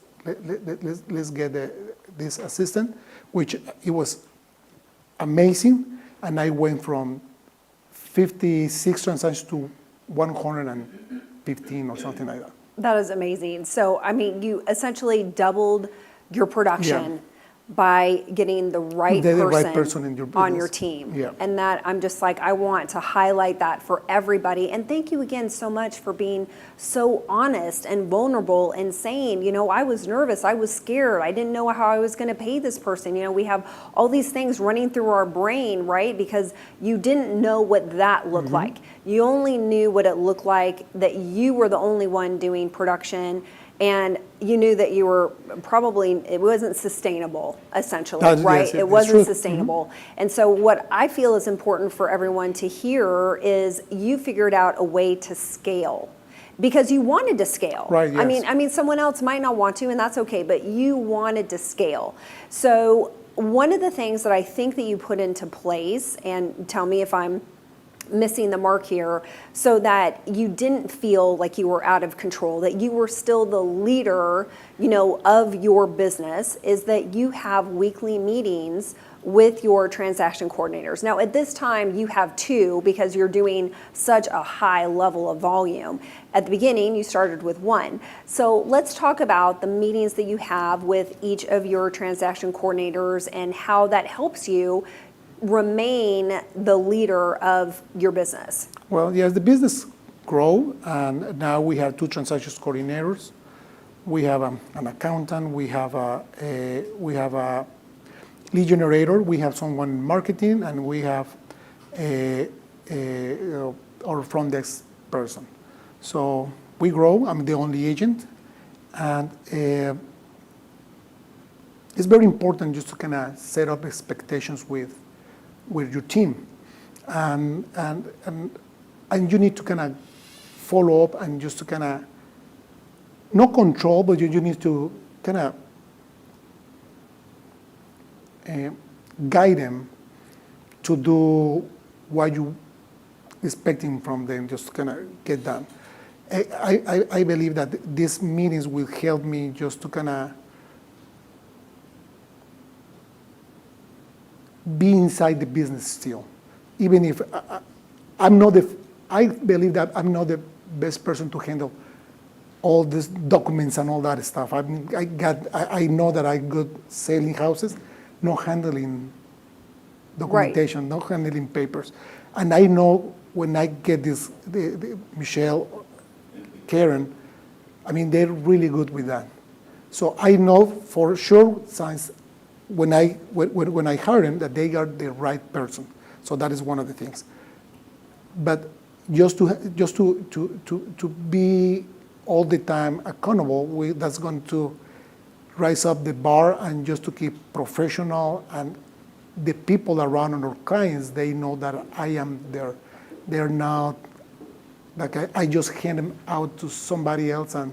get this assistant, which it was amazing. And I went from 56 transactions to 115 or something like that. That is amazing. So, I mean, you essentially doubled your production by getting the right person in on your team. Yeah. And that, I'm just like, I want to highlight that for everybody. And thank you again so much for being so honest and vulnerable and saying, I was nervous, I was scared, I didn't know how I was going to pay this person. We have all these things running through our brain, right? Because you didn't know what that looked like. You only knew what it looked like, that you were the only one doing production, and you knew that you were it wasn't sustainable, essentially, right? Yes, it wasn't sustainable. Mm-hmm. And so what I feel is important for everyone to hear is you figured out a way to scale, because you wanted to scale. Right, yes. I mean, someone else might not want to, and that's okay, but you wanted to scale. So one of the things that I think that you put into place, and tell me if I'm missing the mark here, so that you didn't feel like you were out of control, that you were still the leader, of your business, is that you have weekly meetings with your transaction coordinators. Now, at this time, you have 2 because you're doing such a high level of volume. At the beginning, you started with 1. So let's talk about the meetings that you have with each of your transaction coordinators and how that helps you remain the leader of your business. Well, yes, the business grow, and now we have 2 transaction coordinators. We have an accountant. We have a lead generator. We have someone in marketing, and we have our front desk person. So we grow. I'm the only agent, and it's very important just to kind of set up expectations with your team, and you need to kind of follow up and just to kind of not control, but you need to kind of guide them to do what you expecting from them, just to kind of get done. I believe that these meetings will help me just to kind of be inside the business still, even if I'm not I believe that I'm not the best person to handle all these documents and all that stuff. I mean, I know that I'm good selling houses, not handling documentation, not handling papers. And I know when I get this, the Michelle, Karen, I mean, they're really good with that. So I know for sure, since when I hire them, that they are the right person. So that is one of the things. But just to be all the time accountable, that's going to rise up the bar, and just to keep professional, and the people around our clients, they know that I am there. They're not like I just hand them out to somebody else, and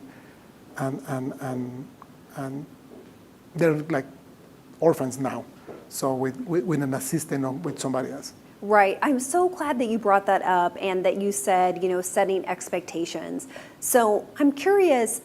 they're like orphans now. So with an assistant or with somebody else. Right. I'm so glad that you brought that up and that you said, setting expectations. So I'm curious,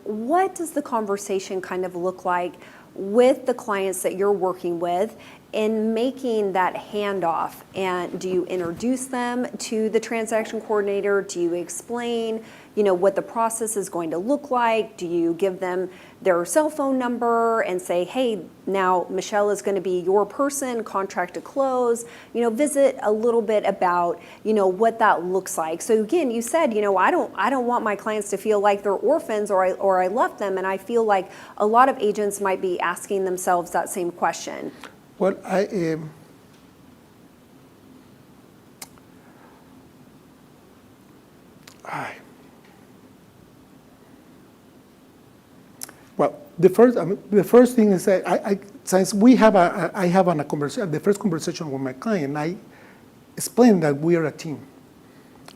what does the conversation kind of look like with the clients that you're working with in making that handoff? And do you introduce them to the transaction coordinator? Do you explain, what the process is going to look like? Do you give them their cell phone number and say, hey, now Michelle is going to be your person, contract to close? Visit a little bit about, what that looks like. So again, you said, I don't want my clients to feel like they're orphans or I left them. And I feel like a lot of agents might be asking themselves that same question. Well, well, the first thing is that since I have a conversation, the first conversation with my client, I explain that we are a team,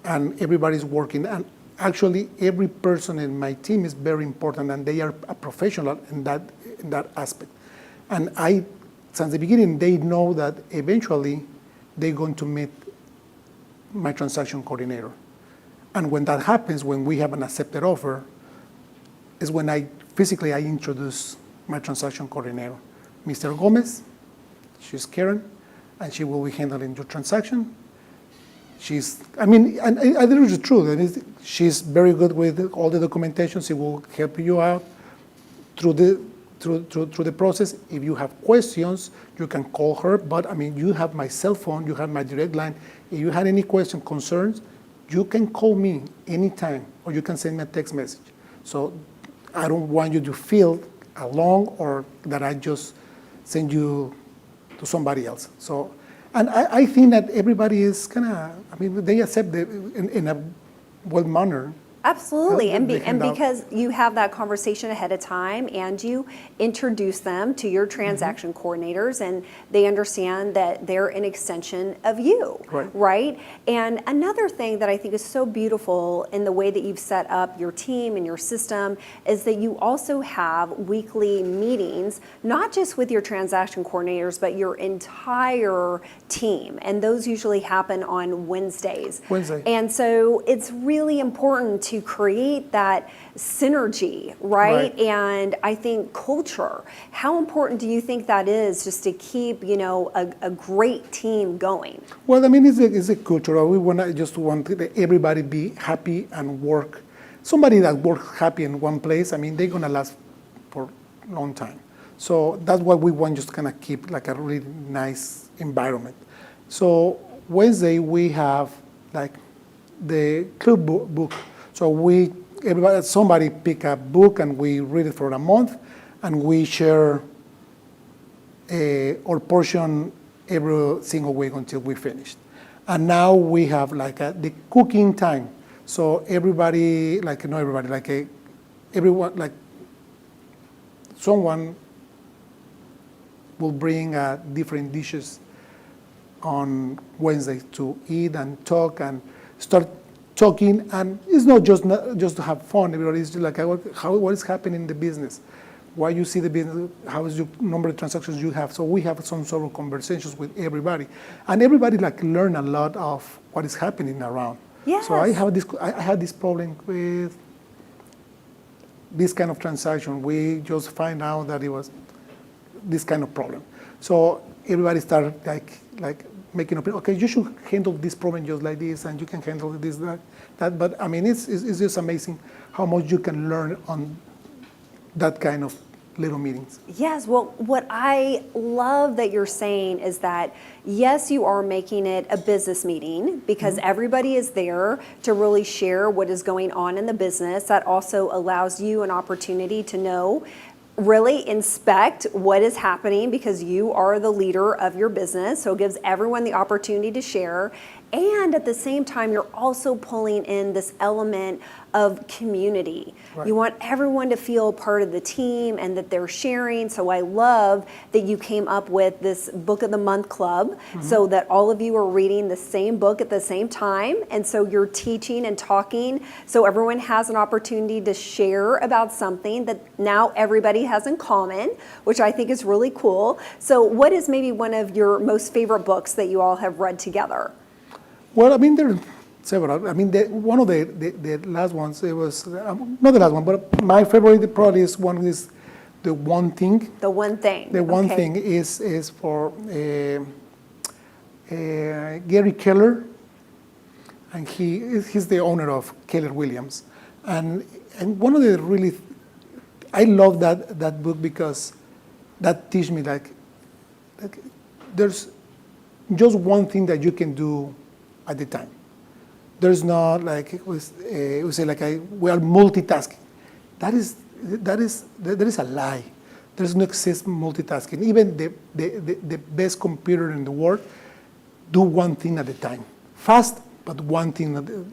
and everybody's working. And actually, every person in my team is very important, and they are a professional in that aspect. And since the beginning, they know that eventually they're going to meet my transaction coordinator. And when that happens, when we have an accepted offer, is when I introduce my transaction coordinator, Mr. Gomez. She's Karen, and she will be handling your transaction. And I think it's true. She's very good with all the documentation. She will help you out through the process. If you have questions, you can call her. But you have my cell phone, you have my direct line. If you had any questions, concerns, you can call me anytime, or you can send me a text message. So I don't want you to feel alone, or that I just send you to somebody else. So, and I think that everybody is they accept in a well manner. Absolutely, and because you have that conversation ahead of time and you introduce them to your transaction coordinators, and they understand that they're an extension of you, right? And another thing that I think is so beautiful in the way that you've set up your team and your system is that you also have weekly meetings, not just with your transaction coordinators, but your entire team. And those usually happen on Wednesdays. And so it's really important to create that synergy, right? And I think culture, how important do you think that is just to keep, a great team going? Well, it's a culture. We want everybody be happy and work. Somebody that works happy in one place, they're going to last for a long time. So that's what we want, just to kind of keep like a really nice environment. So Wednesday we have like the club book. So somebody pick a book and we read it for a month, and we share our portion every single week until we finished. And now we have like the cooking time. So everybody, like not everybody, like everyone, like someone will bring different dishes on Wednesday to eat and talk and start talking. And it's not just to have fun. Everybody's just like, what is happening in the business? Why you see the business? How is your number of transactions you have? So we have some sort of conversations with everybody, and everybody like learn a lot of what is happening around. Yes. So I had this problem with this kind of transaction. We just find out that it was this kind of problem. So everybody started like making opinion. Okay, you should handle this problem just like this, and you can handle this that. But I mean, it's just amazing how much you can learn on that kind of little meetings. Yes, well, what I love that you're saying is that, yes, you are making it a business meeting because everybody is there to really share what is going on in the business. That also allows you an opportunity to know, really inspect what is happening because you are the leader of your business. So it gives everyone the opportunity to share. And at the same time, you're also pulling in this element of community. Right. You want everyone to feel part of the team and that they're sharing. So I love that you came up with this Book of the Month Club so that all of you are reading the same book at the same time. And so you're teaching and talking. So everyone has an opportunity to share about something that now everybody has in common, which I think is really cool. So what is maybe one of your most favorite books that you all have read together? Well, I mean, there are several. I mean, one of the last ones, it was, not the last one, but my favorite probably is one is The One Thing. The One Thing. The One Thing is for Gary Keller, and he's the owner of Keller Williams. And one of the really, I love that book because that teaches me like there's just one thing that you can do at the time. There's not like we say like we are multitasking. That is a lie. There's no exist multitasking. Even the best computer in the world do one thing at a time. Fast, but one thing at a,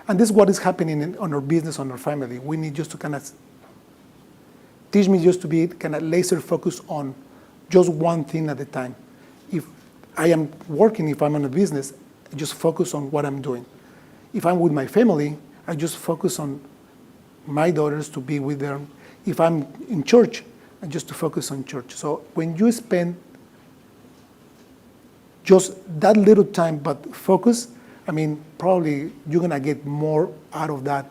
and this is what is happening on our business, on our family. We need just to kind of teach me just to be kind of laser focused on just one thing at a time. If I am working, if I'm in a business, I just focus on what I'm doing. If I'm with my family, I just focus on my daughters to be with them. If I'm in church, I just to focus on church. So when you spend just that little time but focus, I mean, probably you're gonna get more out of that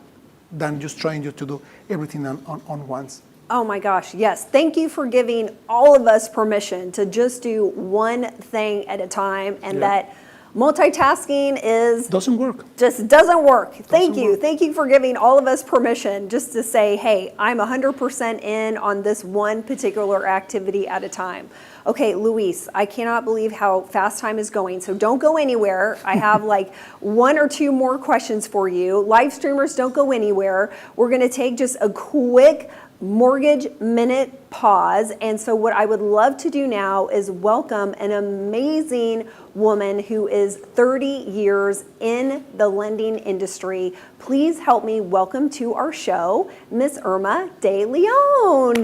than just trying to do everything on once. Oh my gosh, yes. Thank you for giving all of us permission to just do one thing at a time, and that multitasking Doesn't work. just doesn't work. Thank Doesn't you. work. Thank you for giving all of us permission just to say, hey, I'm 100% in on this one particular activity at a time. Okay, Luis, I cannot believe how fast time is going, so don't go anywhere. I have like one or two more questions for you. Live streamers, don't go anywhere. We're gonna take just a quick mortgage minute pause. And so what I would love to do now is welcome an amazing woman who is 30 years in the lending industry. Please help me welcome to our show, Miss Irma De Leon.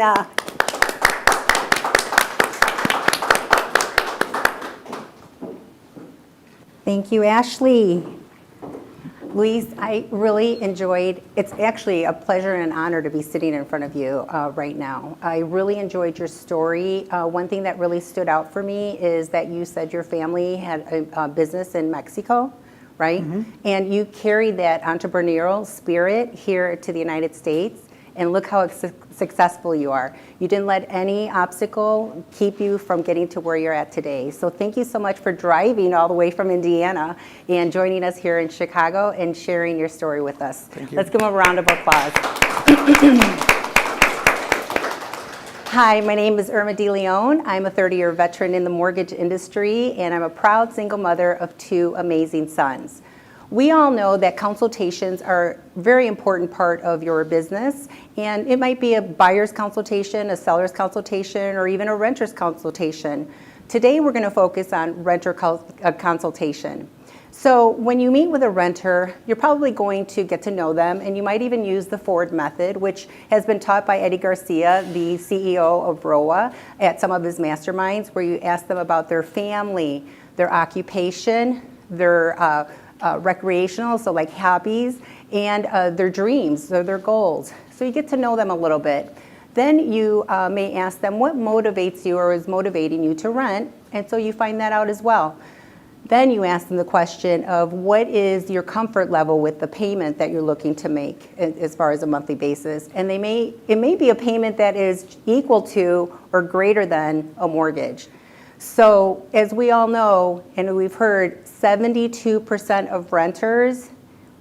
Thank you, Ashley. Luis, I really enjoyed, it's actually a pleasure and an honor to be sitting in front of you right now. I really enjoyed your story. One thing that really stood out for me is that you said your family had a business in Mexico, right? Mm-hmm. And you carried that entrepreneurial spirit here to the United States, and look how successful you are. You didn't let any obstacle keep you from getting to where you're at today. So thank you so much for driving all the way from Indiana and joining us here in Chicago and sharing your story with us. Thank you. Let's give them a round of applause. Hi, my name is Irma De Leon. I'm a 30-year veteran in the mortgage industry, and I'm a proud single mother of 2 amazing sons. We all know that consultations are a very important part of your business, and it might be a buyer's consultation, a seller's consultation, or even a renter's consultation. Today we're going to focus on renter consultation. So when you meet with a renter, you're probably going to get to know them, and you might even use the Ford method, which has been taught by Eddie Garcia, the CEO of ROA, at some of his masterminds, where you ask them about their family, their occupation, their recreational, so like hobbies, and their dreams, or their goals. So you get to know them a little bit. Then you may ask them what motivates you or is motivating you to rent, and so you find that out as well. Then you ask them the question of what is your comfort level with the payment that you're looking to make as far as a monthly basis. And it may be a payment that is equal to or greater than a mortgage. So as we all know, and we've heard, 72% of renters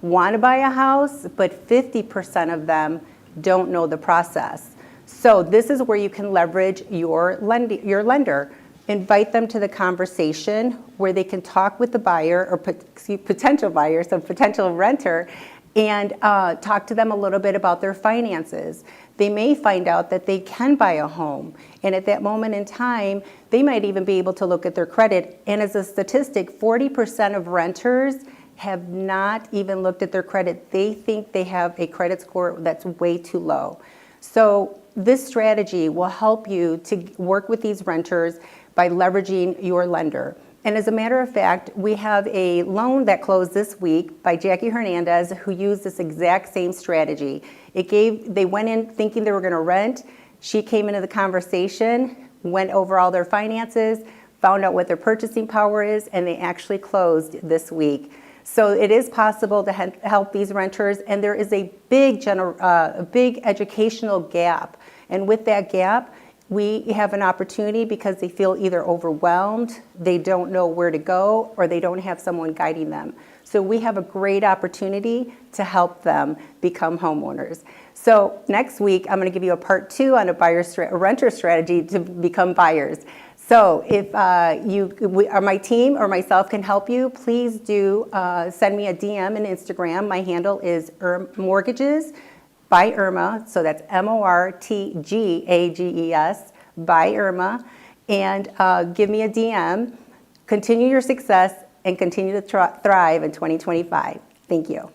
want to buy a house, but 50% of them don't know the process. So this is where you can leverage your lender. Invite them to the conversation where they can talk with the buyer or potential buyer, so potential renter, and talk to them a little bit about their finances. They may find out that they can buy a home, and at that moment in time, they might even be able to look at their credit. And as a statistic, 40% of renters have not even looked at their credit. They think they have a credit score that's way too low. So this strategy will help you to work with these renters by leveraging your lender. And as a matter of fact, we have a loan that closed this week by Jackie Hernandez, who used this exact same strategy. They went in thinking they were gonna rent. She came into the conversation, went over all their finances, found out what their purchasing power is, and they actually closed this week. So it is possible to help these renters, and there is a big educational gap. And with that gap, we have an opportunity because they feel either overwhelmed, they don't know where to go, or they don't have someone guiding them. So we have a great opportunity to help them become homeowners. So next week, I'm going to give you a part 2 on a renter strategy to become buyers. So if my team or myself can help you, please do send me a DM on Instagram. My handle is Mortgages by Irma, so that's MORTGAGES by Irma, and give me a DM. Continue your success and continue to thrive in 2025. Thank you.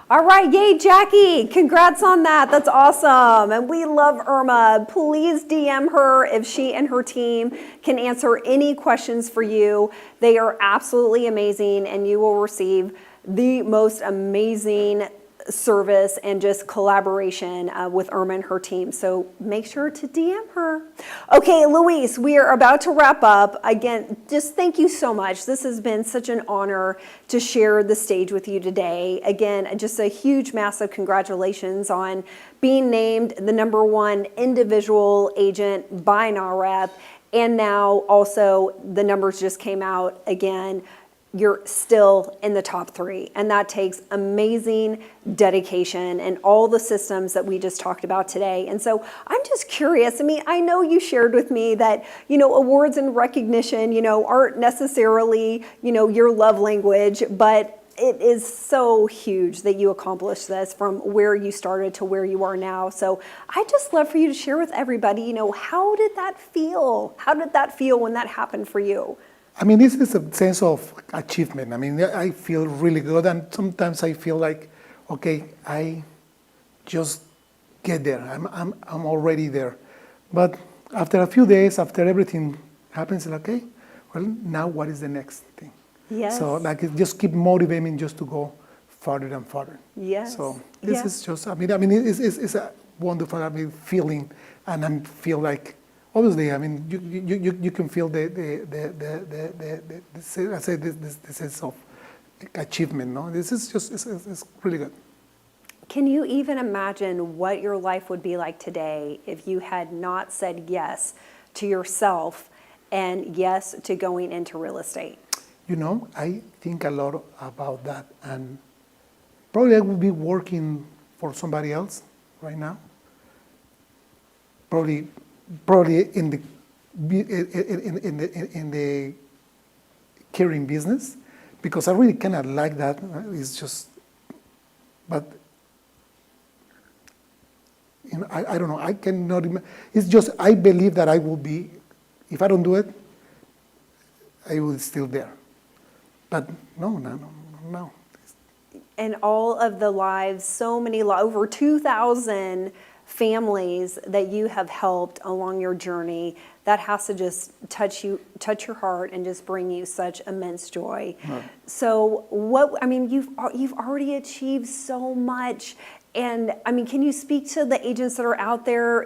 All right, yay, Jackie. Congrats on that. That's awesome. And we love Irma. Please DM her if she and her team can answer any questions for you. They are absolutely amazing, and you will receive the most amazing service and just collaboration with Irma and her team. So make sure to DM her. Okay, Luis, we are about to wrap up. Again, just thank you so much. This has been such an honor to share the stage with you today. Again, just a huge, massive congratulations on being named the #1 individual agent by NAHREP. And now also the numbers just came out again. You're still in the top 3, and that takes amazing dedication and all the systems that we just talked about today. And so I'm just curious. I mean, I know you shared with me that, awards and recognition, aren't necessarily, your love language, but it is so huge that you accomplished this from where you started to where you are now. So I'd just love for you to share with everybody, how did that feel? How did that feel when that happened for you? I mean, this is a sense of achievement. I mean, I feel really good, and sometimes I feel like, okay, I just get there. I'm already there. But after a few days, after everything happens, okay, well, now what is the next thing? Yes. So it just keep motivating just to go farther and farther. Yes. So this is just, I mean, it's a wonderful, feeling, and I feel like, obviously, I mean, you can feel the sense of achievement, no? This is just, it's really good. Can you even imagine what your life would be like today if you had not said yes to yourself and yes to going into real estate? I think a lot about that, and probably I would be working for somebody else right now. Probably in the caring business, because I really cannot like that. It's just, but You know, I don't know. I cannot. It's just I believe that I will be. If I don't do it, I will still there. But no. And all of the lives, so many, over 2,000 families that you have helped along your journey, that has to just touch your heart and just bring you such immense joy. Right. So you've already achieved so much. And I mean, can you speak to the agents that are out there,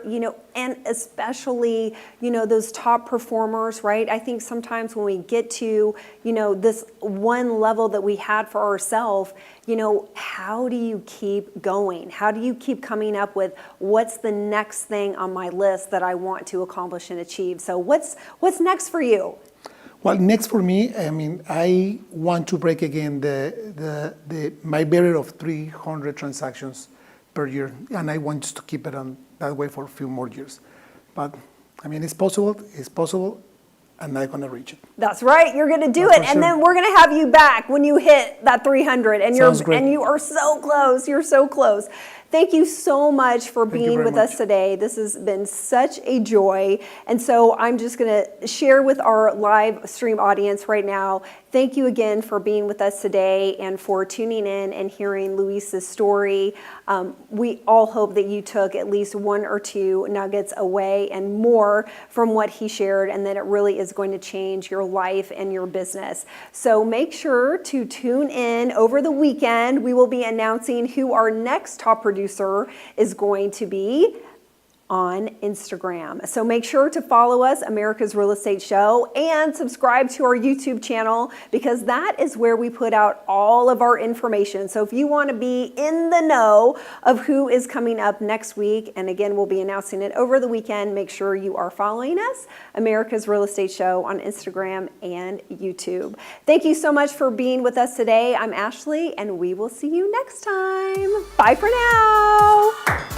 and especially, those top performers, right? I think sometimes when we get to, this one level that we had for ourselves, how do you keep going? How do you keep coming up with what's the next thing on my list that I want to accomplish and achieve? So what's next for you? Well, next for me, I want to break again my barrier of 300 transactions per year, and I want to keep it on that way for a few more years. But it's possible, and I'm gonna reach it. That's right, you're gonna do That's it, for and sure. then we're gonna have you back when you hit that 300, and Sounds great. you are so close. You're so close. Thank you so much for Thank you being very with us much. today. This has been such a joy, and so I'm just gonna share with our live stream audience right now. Thank you again for being with us today and for tuning in and hearing Luis's story. We all hope that you took at least one or two nuggets away and more from what he shared, and that it really is going to change your life and your business. So make sure to tune in over the weekend. We will be announcing who our next top producer is going to be on Instagram. So make sure to follow us, America's Real Estate Show, and subscribe to our YouTube channel, because that is where we put out all of our information. So if you want to be in the know of who is coming up next week, and again, we'll be announcing it over the weekend, make sure you are following us, America's Real Estate Show, on Instagram and YouTube. Thank you so much for being with us today. I'm Ashley, and we will see you next time. Bye for now.